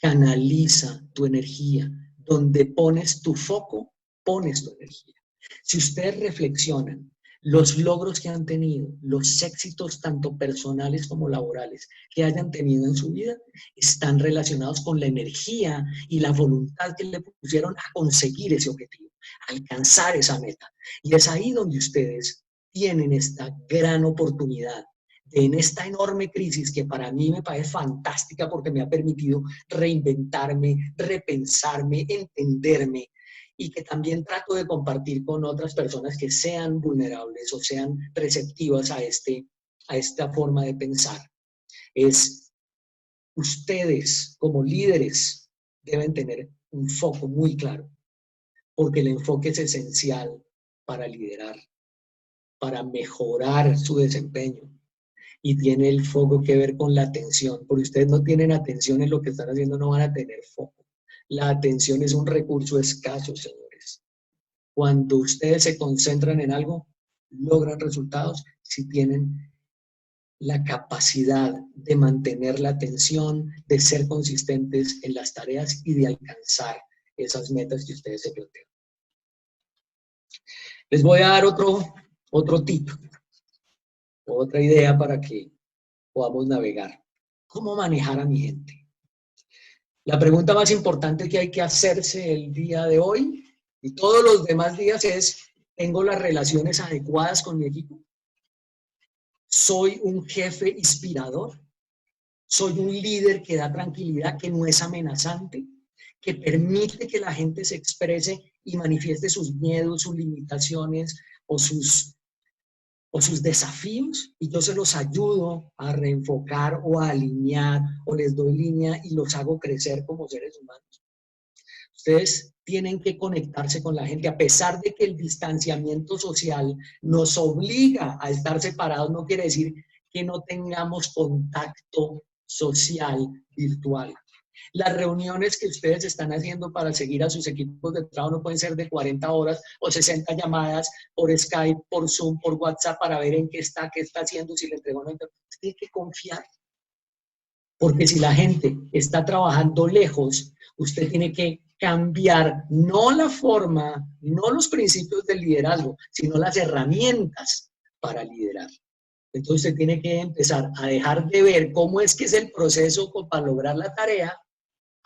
canaliza tu energía. Donde pones tu foco, pones tu energía. Si ustedes reflexionan los logros que han tenido, los éxitos tanto personales como laborales que hayan tenido en su vida, están relacionados con la energía y la voluntad que le pusieron a conseguir ese objetivo, a alcanzar esa meta. Y es ahí donde ustedes tienen esta gran oportunidad de, en esta enorme crisis que para mí me parece fantástica porque me ha permitido reinventarme, repensarme, entenderme y que también trato de compartir con otras personas que sean vulnerables o sean receptivas a esta forma de pensar, es ustedes como líderes deben tener un foco muy claro, porque el enfoque es esencial para liderar, para mejorar su desempeño. Y tiene el foco que ver con la atención. Porque ustedes no tienen atención en lo que están haciendo, no van a tener foco. La atención es un recurso escaso, señores. Cuando ustedes se concentran en algo, logran resultados si tienen la capacidad de mantener la atención, de ser consistentes en las tareas y de alcanzar esas metas que ustedes se plantean. Les voy a dar otro tip, otra idea para que podamos navegar. ¿Cómo manejar a mi gente? La pregunta más importante que hay que hacerse el día de hoy y todos los demás días es, ¿tengo las relaciones adecuadas con mi equipo? ¿Soy un jefe inspirador? ¿Soy un líder que da tranquilidad, que no es amenazante, que permite que la gente se exprese y manifieste sus miedos, sus limitaciones o sus desafíos, y yo se los ayudo a reenfocar o a alinear o les doy línea y los hago crecer como seres humanos? Ustedes tienen que conectarse con la gente, a pesar de que el distanciamiento social nos obliga a estar separados, no quiere decir que no tengamos contacto social virtual. Las reuniones que ustedes están haciendo para seguir a sus equipos de trabajo no pueden ser de 40 horas o 60 llamadas por Skype, por Zoom, por WhatsApp para ver en qué está haciendo, si le entregó o no. Tiene que confiar. Porque si la gente está trabajando lejos, usted tiene que cambiar no la forma, no los principios del liderazgo, sino las herramientas para liderar. Entonces usted tiene que empezar a dejar de ver cómo es que es el proceso para lograr la tarea,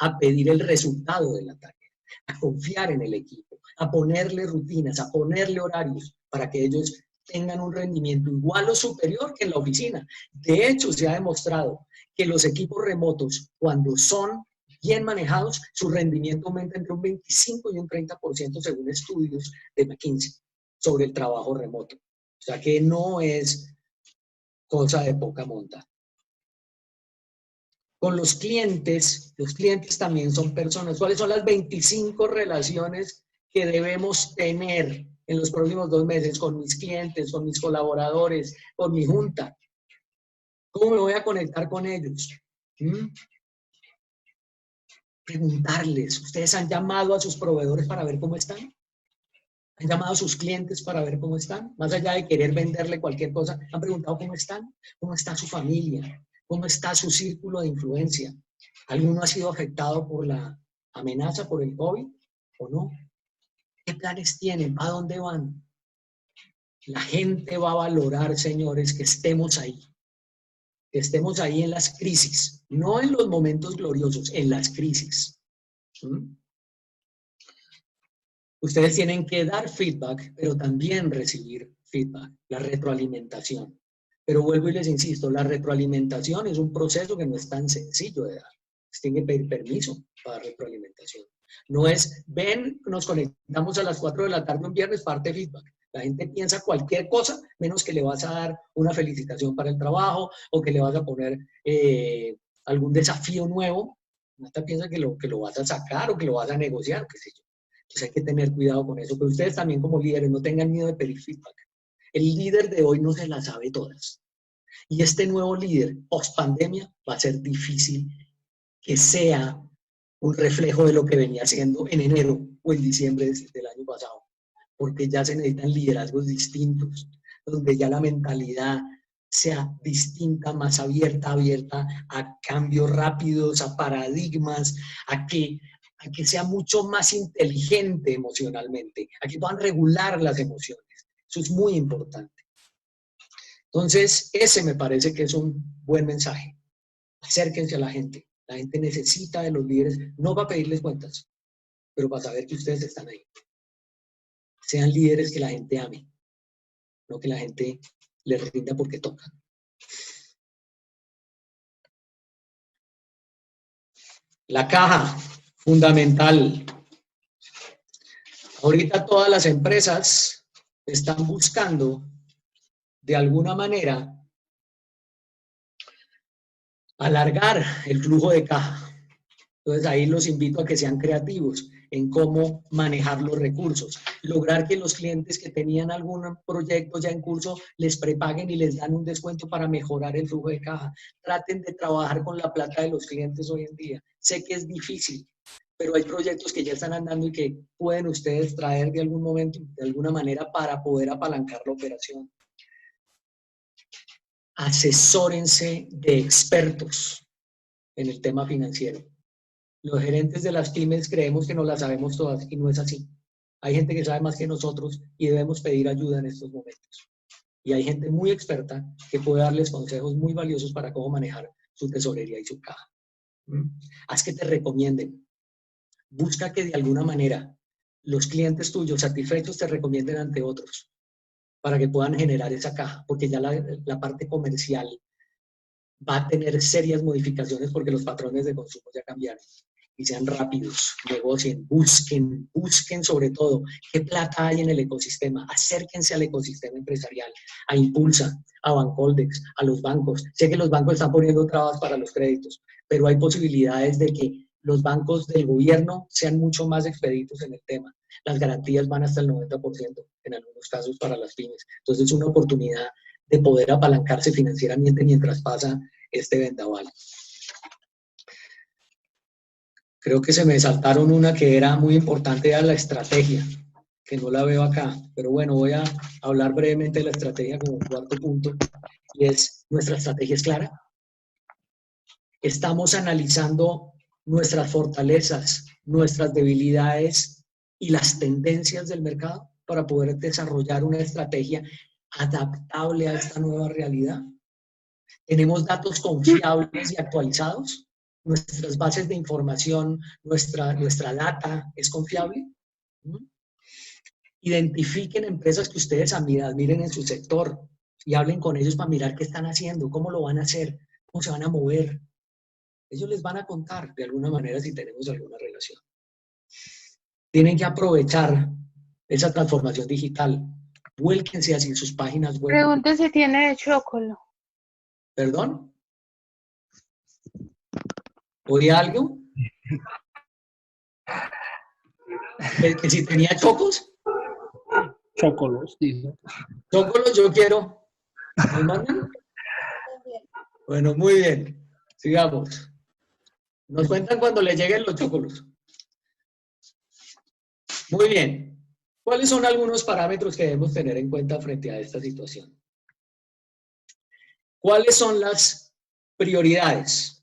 a pedir el resultado de la tarea, a confiar en el equipo, a ponerle rutinas, a ponerle horarios para que ellos tengan un rendimiento igual o superior que en la oficina. De hecho, se ha demostrado que los equipos remotos, cuando son bien manejados, su rendimiento aumenta entre un 25 y un 30% según estudios de McKinsey sobre el trabajo remoto. O sea que no es cosa de poca monta. Con los clientes también son personas. ¿Cuáles son las 25 relaciones que debemos tener en los próximos 2 meses con mis clientes, con mis colaboradores, con mi junta? ¿Cómo me voy a conectar con ellos? Preguntarles, ¿ustedes han llamado a sus proveedores para ver cómo están? ¿Han llamado a sus clientes para ver cómo están? Más allá de querer venderle cualquier cosa, ¿han preguntado cómo están? ¿Cómo está su familia? ¿Cómo está su círculo de influencia? ¿Alguno ha sido afectado por la amenaza, por el COVID o no? ¿Qué planes tienen? ¿A dónde van? La gente va a valorar, señores, que estemos ahí. Que estemos ahí en las crisis, no en los momentos gloriosos, en las crisis. Ustedes tienen que dar feedback, pero también recibir feedback, la retroalimentación. Pero vuelvo y les insisto, la retroalimentación es un proceso que no es tan sencillo de dar. Ustedes tienen que pedir permiso para retroalimentación. No es, ven, nos conectamos a las 4 de la tarde un viernes, parte feedback. La gente piensa cualquier cosa, menos que le vas a dar una felicitación para el trabajo o que le vas a poner algún desafío nuevo. Hasta piensa que lo vas a sacar o que lo vas a negociar, qué sé yo. Entonces hay que tener cuidado con eso. Pero ustedes también como líderes no tengan miedo de pedir feedback. El líder de hoy no se las sabe todas. Y este nuevo líder, post pandemia, va a ser difícil que sea un reflejo de lo que venía haciendo en enero o en diciembre del año pasado. Porque ya se necesitan liderazgos distintos, donde ya la mentalidad sea distinta, más abierta a cambios rápidos, a paradigmas, a que sea mucho más inteligente emocionalmente, a que puedan regular las emociones. Eso es muy importante. Entonces, ese me parece que es un buen mensaje. Acérquense a la gente. La gente necesita de los líderes, no para pedirles cuentas, pero para saber que ustedes están ahí. Sean líderes que la gente ame, no que la gente les rinda porque toca. La caja, fundamental. Ahorita todas las empresas están buscando, de alguna manera, alargar el flujo de caja. Entonces ahí los invito a que sean creativos en cómo manejar los recursos. Lograr que los clientes que tenían algún proyecto ya en curso les prepaguen y les dan un descuento para mejorar el flujo de caja. Traten de trabajar con la plata de los clientes hoy en día. Sé que es difícil, pero hay proyectos que ya están andando y que pueden ustedes traer de algún momento, de alguna manera, para poder apalancar la operación. Asesórense de expertos en el tema financiero. Los gerentes de las pymes creemos que no las sabemos todas y no es así. Hay gente que sabe más que nosotros y debemos pedir ayuda en estos momentos. Y hay gente muy experta que puede darles consejos muy valiosos para cómo manejar su tesorería y su caja. Haz que te recomienden. Busca que de alguna manera los clientes tuyos satisfechos te recomienden ante otros para que puedan generar esa caja, porque ya la parte comercial va a tener serias modificaciones porque los patrones de consumo ya cambiaron. Y sean rápidos, negocien, busquen sobre todo qué plata hay en el ecosistema, acérquense al ecosistema empresarial, a Impulsa, a Bancoldex, a los bancos. Sé que los bancos están poniendo trabas para los créditos, pero hay posibilidades de que los bancos del gobierno sean mucho más expeditos en el tema. Las garantías van hasta el 90% en algunos casos para las pymes. Entonces es una oportunidad de poder apalancarse financieramente mientras pasa este vendaval. Creo que se me saltaron una que era muy importante, era la estrategia, que no la veo acá. Pero bueno, voy a hablar brevemente de la estrategia como cuarto punto, y es, ¿nuestra estrategia es clara? Estamos analizando nuestras fortalezas, nuestras debilidades y las tendencias del mercado para poder desarrollar una estrategia adaptable a esta nueva realidad. ¿Tenemos datos confiables y actualizados? ¿Nuestras bases de información, nuestra data es confiable? Identifiquen empresas que ustedes admiren en su sector y hablen con ellos para mirar qué están haciendo, cómo lo van a hacer, cómo se van a mover. Ellos les van a contar de alguna manera si tenemos alguna relación. Tienen que aprovechar esa transformación digital. Vuélquense hacia sus páginas web. Pregunta si tiene de chocolo. ¿Perdón? ¿Oí algo? ¿Que si tenía chocos? Chócolos, dice. Chócolos yo quiero. ¿Me mandan? Bueno, muy bien. Sigamos. Nos cuentan cuando les lleguen los chócolos. Muy bien. ¿Cuáles son algunos parámetros que debemos tener en cuenta frente a esta situación? ¿Cuáles son las prioridades?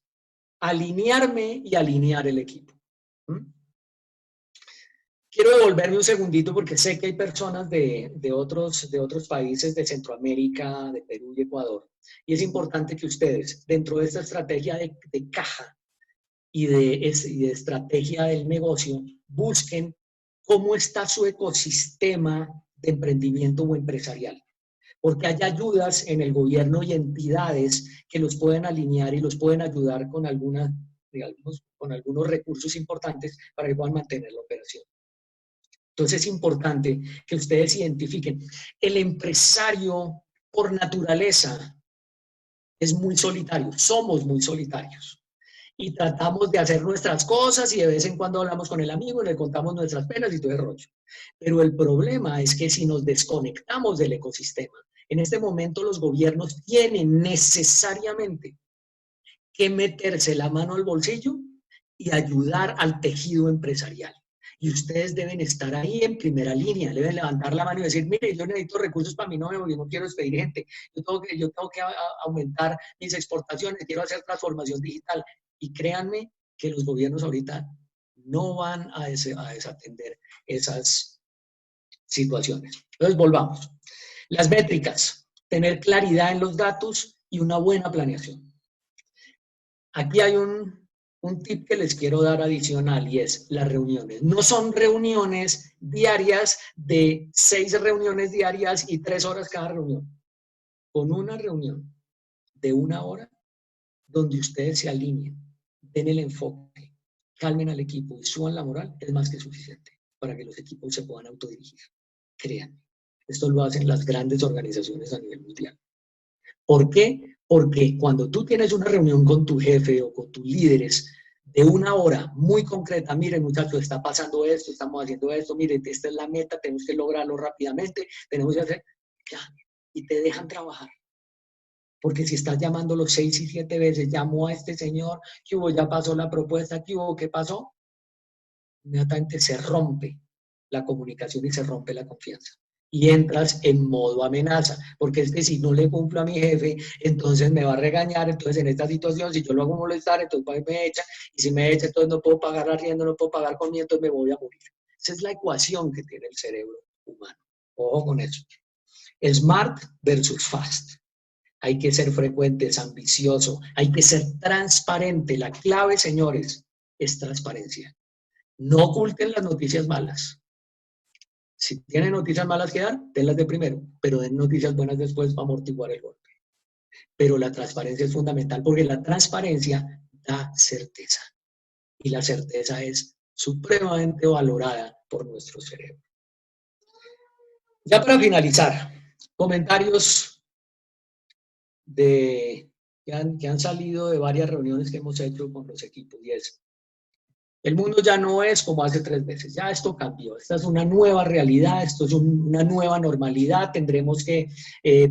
Alinearme y alinear el equipo. Quiero devolverme un segundito porque sé que hay personas de otros países de Centroamérica, de Perú y Ecuador. Y es importante que ustedes, dentro de esta estrategia de caja y de estrategia del negocio, busquen cómo está su ecosistema de emprendimiento o empresarial. Porque hay ayudas en el gobierno y entidades que los pueden alinear y los pueden ayudar con algunos recursos importantes para que puedan mantener la operación. Entonces es importante que ustedes identifiquen. El empresario, por naturaleza, es muy solitario. Somos muy solitarios. Y tratamos de hacer nuestras cosas y de vez en cuando hablamos con el amigo y le contamos nuestras penas y todo el rollo. Pero el problema es que si nos desconectamos del ecosistema, en este momento los gobiernos tienen necesariamente que meterse la mano al bolsillo y ayudar al tejido empresarial. Y ustedes deben estar ahí en primera línea, deben levantar la mano y decir, mire, yo necesito recursos para mi novio, yo no quiero despedir gente, yo tengo que aumentar mis exportaciones, quiero hacer transformación digital. Y créanme que los gobiernos ahorita no van a desatender esas situaciones. Entonces, volvamos. Las métricas, tener claridad en los datos y una buena planeación. Aquí hay un tip que les quiero dar adicional y es las reuniones. No son reuniones diarias de 6 reuniones diarias y 3 horas cada reunión. Con una reunión de 1 hora donde ustedes se alineen, den el enfoque, calmen al equipo y suban la moral, es más que suficiente. para que los equipos se puedan autodirigir. Créanme, esto lo hacen las grandes organizaciones a nivel mundial. ¿Por qué? Porque cuando tú tienes una reunión con tu jefe o con tus líderes de una hora muy concreta, miren muchachos, está pasando esto, estamos haciendo esto, miren, esta es la meta, tenemos que lograrlo rápidamente, tenemos que hacer, ya, y te dejan trabajar. Porque si estás llamándolo 6 y 7 veces, llamó a este señor, ¿qué hubo? Ya pasó la propuesta, ¿qué hubo? ¿Qué pasó? Inmediatamente se rompe la comunicación y se rompe la confianza. Y entras en modo amenaza, porque es que si no le cumplo a mi jefe, entonces me va a regañar, entonces en esta situación, si yo lo hago molestar, entonces me echa, y si me echa, entonces no puedo pagar arriendo, no puedo pagar comida, entonces me voy a morir. Esa es la ecuación que tiene el cerebro humano. Ojo con eso. Smart versus fast. Hay que ser frecuentes, ambicioso, hay que ser transparente. La clave, señores, es transparencia. No oculten las noticias malas. Si tienen noticias malas que dar, denlas de primero, pero den noticias buenas después para amortiguar el golpe. Pero la transparencia es fundamental porque la transparencia da certeza. Y la certeza es supremamente valorada por nuestro cerebro. Ya para finalizar, comentarios que han salido de varias reuniones que hemos hecho con los equipos, y es: el mundo ya no es como hace 3 meses, ya esto cambió, esta es una nueva realidad, esto es una nueva normalidad, tendremos que,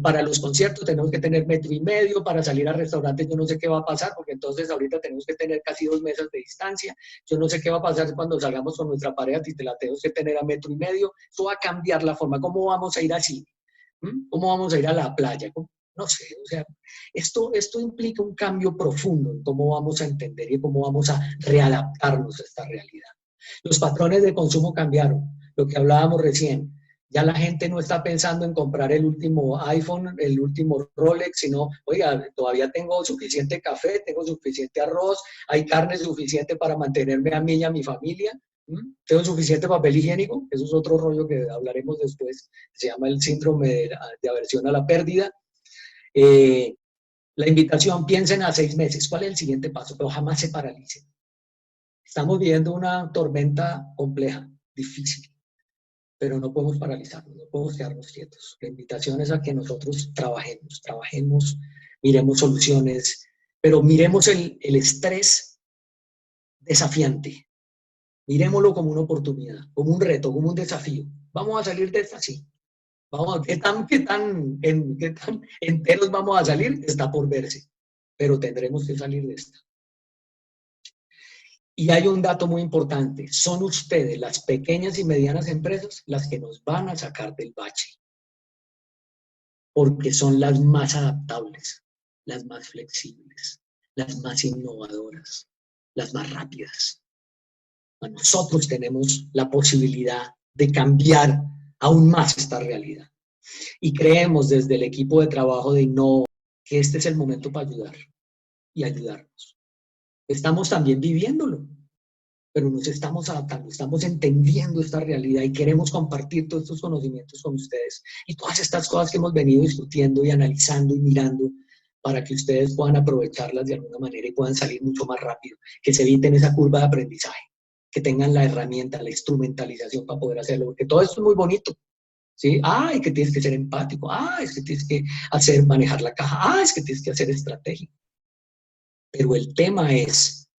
para los conciertos tenemos que tener 1,5 metros, para salir a restaurantes yo no sé qué va a pasar, porque entonces ahorita tenemos que tener casi 2 mesas de distancia, yo no sé qué va a pasar cuando salgamos con nuestra pareja, si te la tenemos que tener a 1,5 metros, esto va a cambiar la forma, ¿cómo vamos a ir así? ¿Cómo vamos a ir a la playa? No sé, o sea, esto implica un cambio profundo en cómo vamos a entender y cómo vamos a readaptarnos a esta realidad. Los patrones de consumo cambiaron, lo que hablábamos recién. Ya la gente no está pensando en comprar el último iPhone, el último Rolex, sino, oiga, todavía tengo suficiente café, tengo suficiente arroz, hay carne suficiente para mantenerme a mí y a mi familia. ¿Tengo suficiente papel higiénico? Eso es otro rollo que hablaremos después. Se llama el síndrome de aversión a la pérdida. La invitación, piensen a 6 meses. ¿Cuál es el siguiente paso? Pero jamás se paralicen. Estamos viviendo una tormenta compleja, difícil, pero no podemos paralizarnos, no podemos quedarnos quietos. La invitación es a que nosotros trabajemos, miremos soluciones, pero miremos el estrés desafiante. Mirémoslo como una oportunidad, como un reto, como un desafío. ¿Vamos a salir de esta? Sí. ¿Qué tan enteros vamos a salir? Está por verse, pero tendremos que salir de esta. Y hay un dato muy importante, son ustedes, las pequeñas y medianas empresas, las que nos van a sacar del bache, porque son las más adaptables, las más flexibles, las más innovadoras, las más rápidas. Nosotros tenemos la posibilidad de cambiar aún más esta realidad. Y creemos desde el equipo de trabajo de Innova que este es el momento para ayudar y ayudarnos. Estamos también viviéndolo, pero nos estamos adaptando, estamos entendiendo esta realidad y queremos compartir todos estos conocimientos con ustedes y todas estas cosas que hemos venido discutiendo y analizando y mirando para que ustedes puedan aprovecharlas de alguna manera y puedan salir mucho más rápido, que se eviten esa curva de aprendizaje, que tengan la herramienta, la instrumentalización para poder hacerlo, porque todo esto es muy bonito, ¿sí? Es que tienes que ser empático, es que tienes que manejar la caja, es que tienes que hacer estrategia. Pero el tema es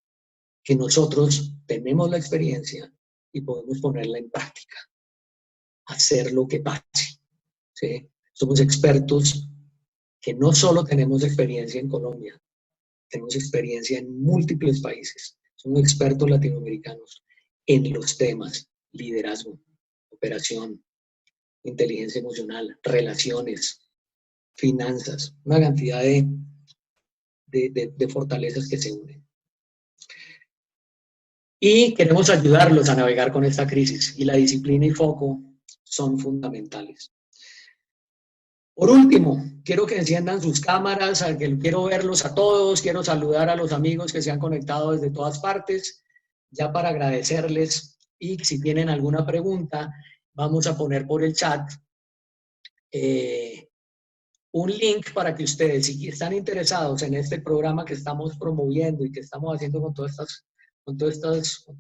que nosotros tenemos la experiencia y podemos ponerla en práctica, hacer lo que pase, ¿sí? Somos expertos que no solo tenemos experiencia en Colombia, tenemos experiencia en múltiples países, somos expertos latinoamericanos en los temas liderazgo, operación, inteligencia emocional, relaciones, finanzas, una cantidad de fortalezas que se unen. Y queremos ayudarlos a navegar con esta crisis, y la disciplina y foco son fundamentales. Por último, quiero que enciendan sus cámaras, quiero verlos a todos, quiero saludar a los amigos que se han conectado desde todas partes, ya para agradecerles, y si tienen alguna pregunta, vamos a poner por el chat un link para que ustedes, si están interesados en este programa que estamos promoviendo y que estamos haciendo con todas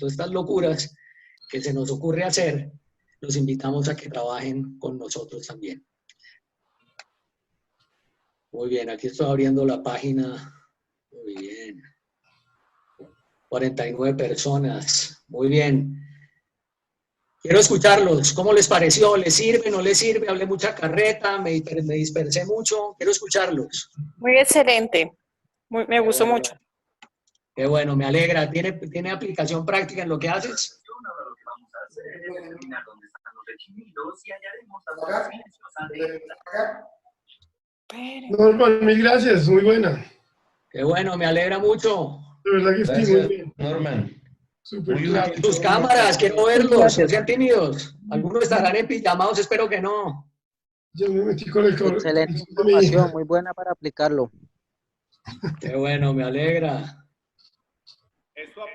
estas locuras, que se nos ocurre hacer, los invitamos a que trabajen con nosotros también. Muy bien, aquí estoy abriendo la página. Muy bien. 49 personas. Muy bien. Quiero escucharlos. ¿Cómo les pareció? ¿Les sirve? ¿No les sirve? Hablé mucha carreta, me dispersé mucho. Quiero escucharlos. Muy excelente. Me gustó bueno. mucho. Qué bueno, me alegra. ¿Tiene aplicación práctica en lo que haces? Norman, mil gracias, muy buena. Qué bueno, me alegra mucho. De verdad que sí, muy bien. Norman. Súper claro. Tus cámaras, quiero verlos, no sean tímidos. Algunos estarán en pijamados, espero que no. Yo me metí con el Excelente de mi información, hija. muy buena para aplicarlo. Qué bueno, me alegra.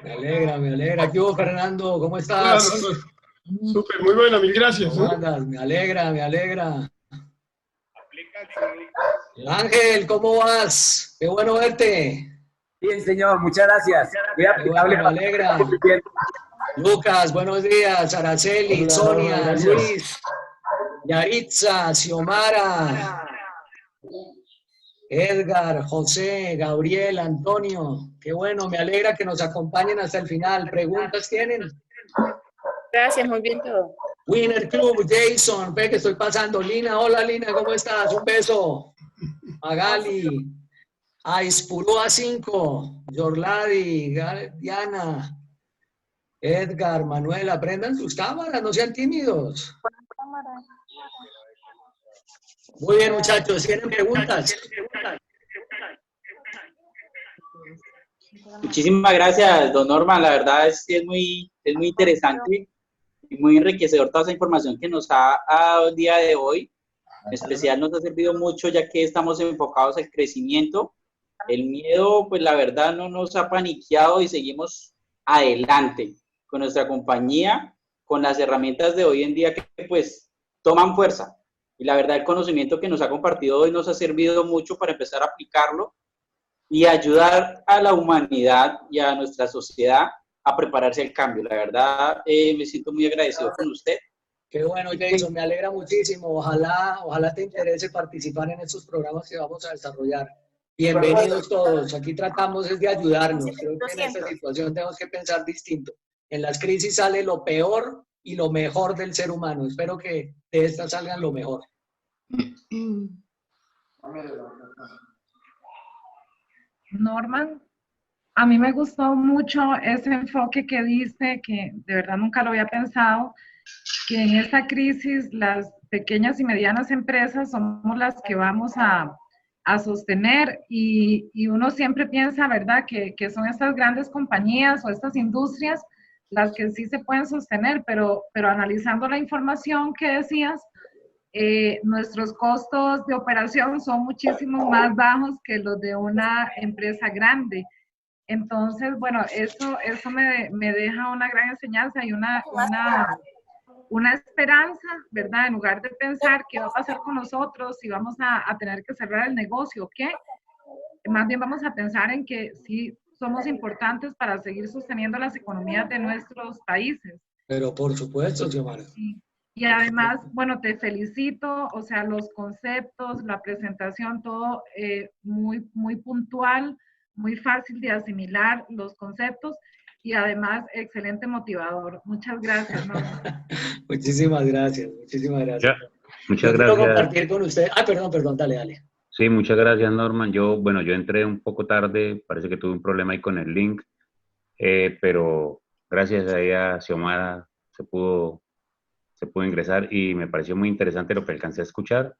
Me alegra, me alegra. ¿Qué hubo, Fernando? ¿Cómo Claro, estás? súper, muy buena, mil gracias. ¿Cómo andas? Me alegra, me alegra. Ángel, ¿cómo vas? Qué bueno verte. Bien, señor, muchas gracias. Voy a Qué bueno, me alegra. Lucas, buenos días. Araceli, Hola, Sonia, gracias. Luis, Yaritza, Xiomara, Edgar, José, Gabriel, Antonio. Qué bueno, me alegra que nos acompañen hasta el final. ¿Preguntas tienen? Gracias, muy bien todo. Winner Club, Jason, ve que estoy pasando. Lina, hola Lina, ¿cómo estás? Un beso. Magali, Aispurúa 5, Yorladi, Diana, Edgar, Manuel, aprendan sus cámaras, no sean tímidos. Muy bien, muchachos, ¿tienen preguntas? Muchísimas gracias, don Norman. La verdad es que es muy interesante y muy enriquecedor toda esa información que nos ha dado el día de hoy. En especial nos ha servido mucho ya que estamos enfocados al crecimiento. El miedo, pues la verdad no nos ha paniqueado y seguimos adelante con nuestra compañía, con las herramientas de hoy en día que pues toman fuerza. Y la verdad el conocimiento que nos ha compartido hoy nos ha servido mucho para empezar a aplicarlo y ayudar a la humanidad y a nuestra sociedad a prepararse al cambio. La verdad me siento muy agradecido con usted. Qué bueno, Jason, me alegra muchísimo. Ojalá te interese participar en estos programas que vamos a desarrollar. Bienvenidos todos. Aquí tratamos es de ayudarnos. Creo que en esta situación tenemos que pensar distinto. En las crisis sale lo peor y lo mejor del ser humano. Espero que de estas salgan lo mejor. Norman, a mí me gustó mucho ese enfoque que dice, que de verdad nunca lo había pensado, que en esta crisis las pequeñas y medianas empresas somos las que vamos a sostener y uno siempre piensa, ¿verdad?, que son estas grandes compañías o estas industrias las que sí se pueden sostener, pero analizando la información que decías, nuestros costos de operación son muchísimo más bajos que los de una empresa grande. Entonces, bueno, eso me deja una gran enseñanza y una esperanza, ¿verdad? En lugar de pensar qué va a pasar con nosotros, si vamos a tener que cerrar el negocio o qué, más bien vamos a pensar en que sí somos importantes para seguir sosteniendo las economías de nuestros países. Pero por supuesto, Xiomara. Sí. Y además, bueno, te felicito, o sea, los conceptos, la presentación, todo muy, muy puntual, muy fácil de asimilar los conceptos y además excelente motivador. Muchas gracias, ¿no? Muchísimas gracias, muchísimas gracias. Ya, muchas Yo quiero gracias. compartir con usted. Perdón, dale. Sí, muchas gracias, Norman. Yo entré un poco tarde, parece que tuve un problema ahí con el link, pero gracias ahí a Xiomara se pudo ingresar y me pareció muy interesante lo que alcancé a escuchar.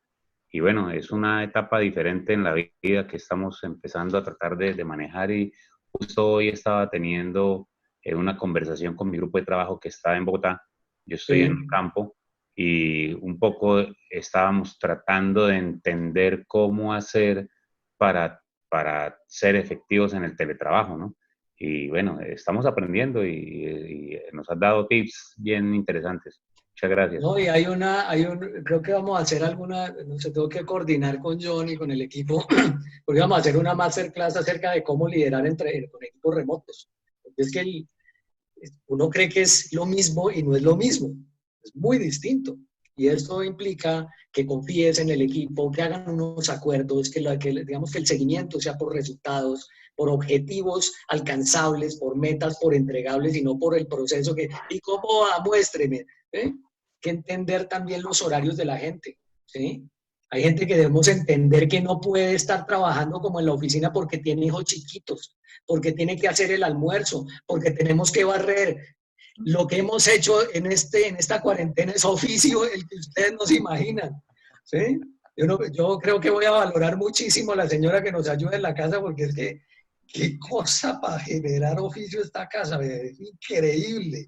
Y bueno, es una etapa diferente en la vida que estamos empezando a tratar de manejar y justo hoy estaba teniendo una conversación con mi grupo de trabajo que está en Bogotá. Yo estoy en un campo y un poco estábamos tratando de entender cómo hacer para ser efectivos en el teletrabajo, ¿no? Y bueno, estamos aprendiendo y nos has dado tips bien interesantes. Muchas gracias. No, y creo que vamos a hacer no sé, tengo que coordinar con John y con el equipo, porque vamos a hacer una masterclass acerca de cómo liderar con equipos remotos. Es que uno cree que es lo mismo y no es lo mismo, es muy distinto. Y esto implica que confíes en el equipo, que hagan unos acuerdos, digamos que el seguimiento sea por resultados, por objetivos alcanzables, por metas, por entregables y no por el proceso que, ¿y cómo va? Muéstreme. Que entender también los horarios de la gente, ¿sí? Hay gente que debemos entender que no puede estar trabajando como en la oficina porque tiene hijos chiquitos, porque tiene que hacer el almuerzo, porque tenemos que barrer. Lo que hemos hecho en esta cuarentena es oficio, el que ustedes no se imaginan, ¿sí? Yo creo que voy a valorar muchísimo a la señora que nos ayuda en la casa, porque es que, qué cosa para generar oficio esta casa, es increíble.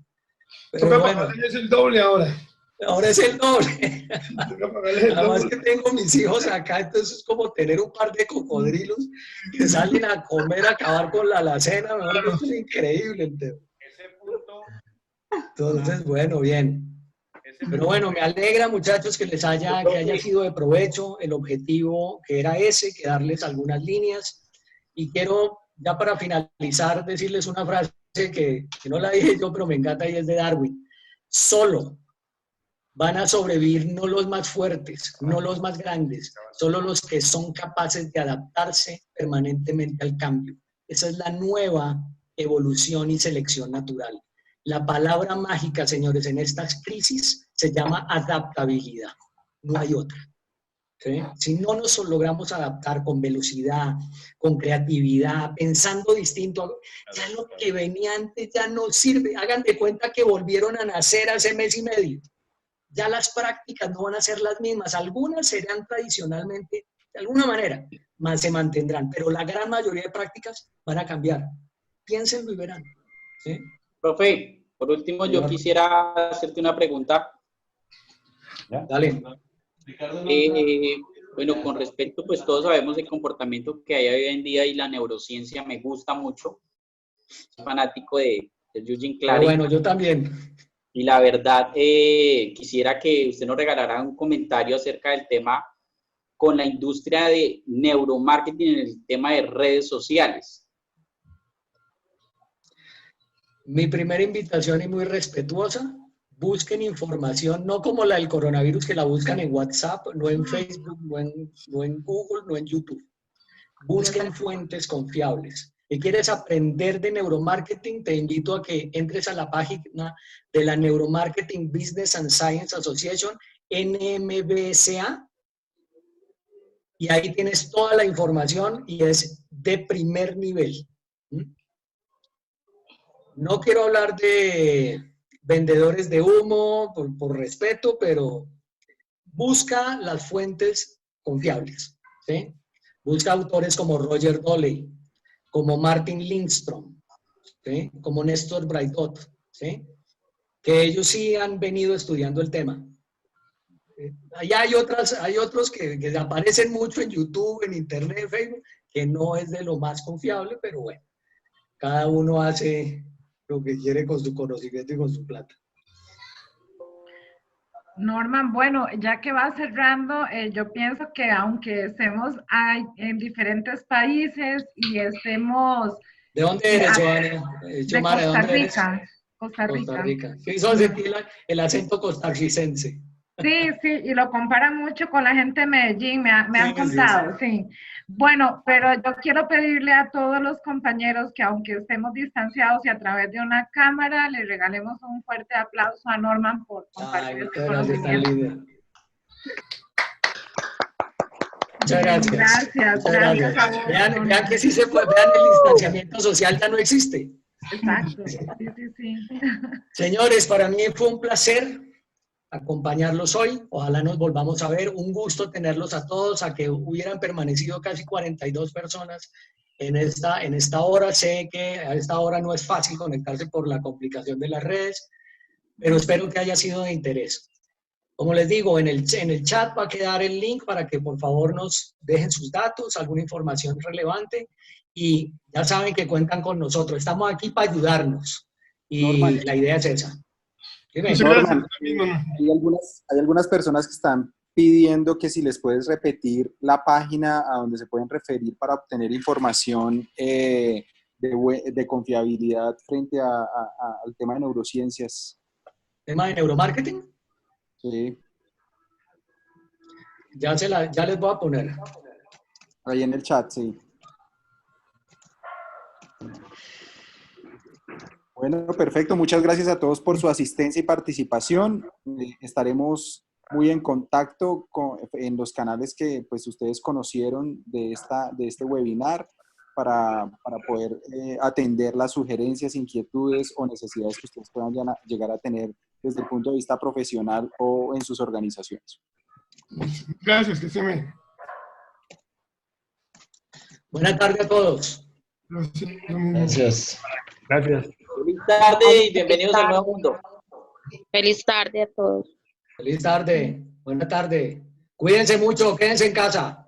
Pero Toca bueno, pagarle el doble ahora. ahora es el doble. Toca pagarle el Además doble. que tengo mis hijos acá, entonces es como tener un par de cocodrilos que salen a comer, a acabar con la alacena, ¿no? Esto es increíble. Entonces, bueno, bien. Pero bueno, me alegra, muchachos, que haya sido de provecho el objetivo que era ese, que darles algunas líneas. Y quiero, ya para finalizar, decirles una frase que no la dije yo, pero me encanta y es de Darwin. Solo van a sobrevivir no los más fuertes, no los más grandes, solo los que son capaces de adaptarse permanentemente al cambio. Esa es la nueva evolución y selección natural. La palabra mágica, señores, en estas crisis se llama adaptabilidad. No hay otra. ¿Sí? Si no nos logramos adaptar con velocidad, con creatividad, pensando distinto, ya lo que venía antes ya no sirve. Hagan de cuenta que volvieron a nacer hace mes y medio. Ya las prácticas no van a ser las mismas. Algunas serán tradicionalmente, de alguna manera, más se mantendrán, pero la gran mayoría de prácticas van a cambiar. Piénsenlo y verán. ¿Sí? Profe, por último, yo quisiera hacerte una pregunta. Dale. Bueno, con respecto, pues todos sabemos el comportamiento que hay hoy en día y la neurociencia me gusta mucho. Soy fanático de Eugene Clary. Bueno, yo también. Y la verdad, quisiera que usted nos regalara un comentario acerca del tema con la industria de neuromarketing en el tema de redes sociales. Mi primera invitación y muy respetuosa, busquen información, no como la del coronavirus, que la buscan en WhatsApp, no en Facebook, no en Google, no en YouTube. Busquen fuentes confiables. Si quieres aprender de neuromarketing, te invito a que entres a la página de la Neuromarketing Business and Science Association, NMBSA, y ahí tienes toda la información y es de primer nivel. No quiero hablar de vendedores de humo por respeto, pero busca las fuentes confiables, ¿sí? Busca autores como Roger Doley, como Martin Lindstrom, ¿sí? Como Néstor Braidot, ¿sí? Que ellos sí han venido estudiando el tema. Allá hay otros que aparecen mucho en YouTube, en Internet, en Facebook, que no es de lo más confiable, pero bueno, cada uno hace lo que quiere con su conocimiento y con su plata. Norman, bueno, ya que va cerrando, yo pienso que aunque estemos en diferentes países y estemos... ¿De dónde eres, Joana? De Costa Rica. Costa Rica. Sí, eso sentir el acento costarricense. Sí, y lo comparan mucho con la gente de Medellín, me han contado, sí. Bueno, pero yo quiero pedirle a todos los compañeros que aunque estemos distanciados y a través de una cámara, le regalemos un fuerte aplauso a Norman por compartir este conocimiento. Muchas gracias. Gracias a vos. Vean que sí se puede, vean el distanciamiento social ya no existe. Exacto, sí. Señores, para mí fue un placer acompañarlos hoy. Ojalá nos volvamos a ver. Un gusto tenerlos a todos, a que hubieran permanecido casi 42 personas en esta hora. Sé que a esta hora no es fácil conectarse por la complicación de las redes, pero espero que haya sido de interés. Como les digo, en el chat va a quedar el link para que por favor nos dejen sus datos, alguna información relevante, y ya saben que cuentan con nosotros. Estamos aquí para ayudarnos y Norman, la idea es esa. Norman, hay algunas personas que están pidiendo que si les puedes repetir la página a donde se pueden referir para obtener información de confiabilidad frente al tema de neurociencias. ¿Tema de neuromarketing? Sí, Ya les voy a poner. ahí en el chat, sí. Bueno, perfecto. Muchas gracias a todos por su asistencia y participación. Estaremos muy en contacto en los canales que pues, ustedes conocieron de este webinar para poder atender las sugerencias, inquietudes o necesidades que ustedes puedan llegar a tener desde el punto de vista profesional o en sus organizaciones. Gracias, que se me... Buenas tardes a todos. Gracias. Gracias. Feliz tarde y bienvenidos al nuevo mundo. Feliz tarde a todos. Feliz tarde. Buena tarde. Cuídense mucho, quédense en casa.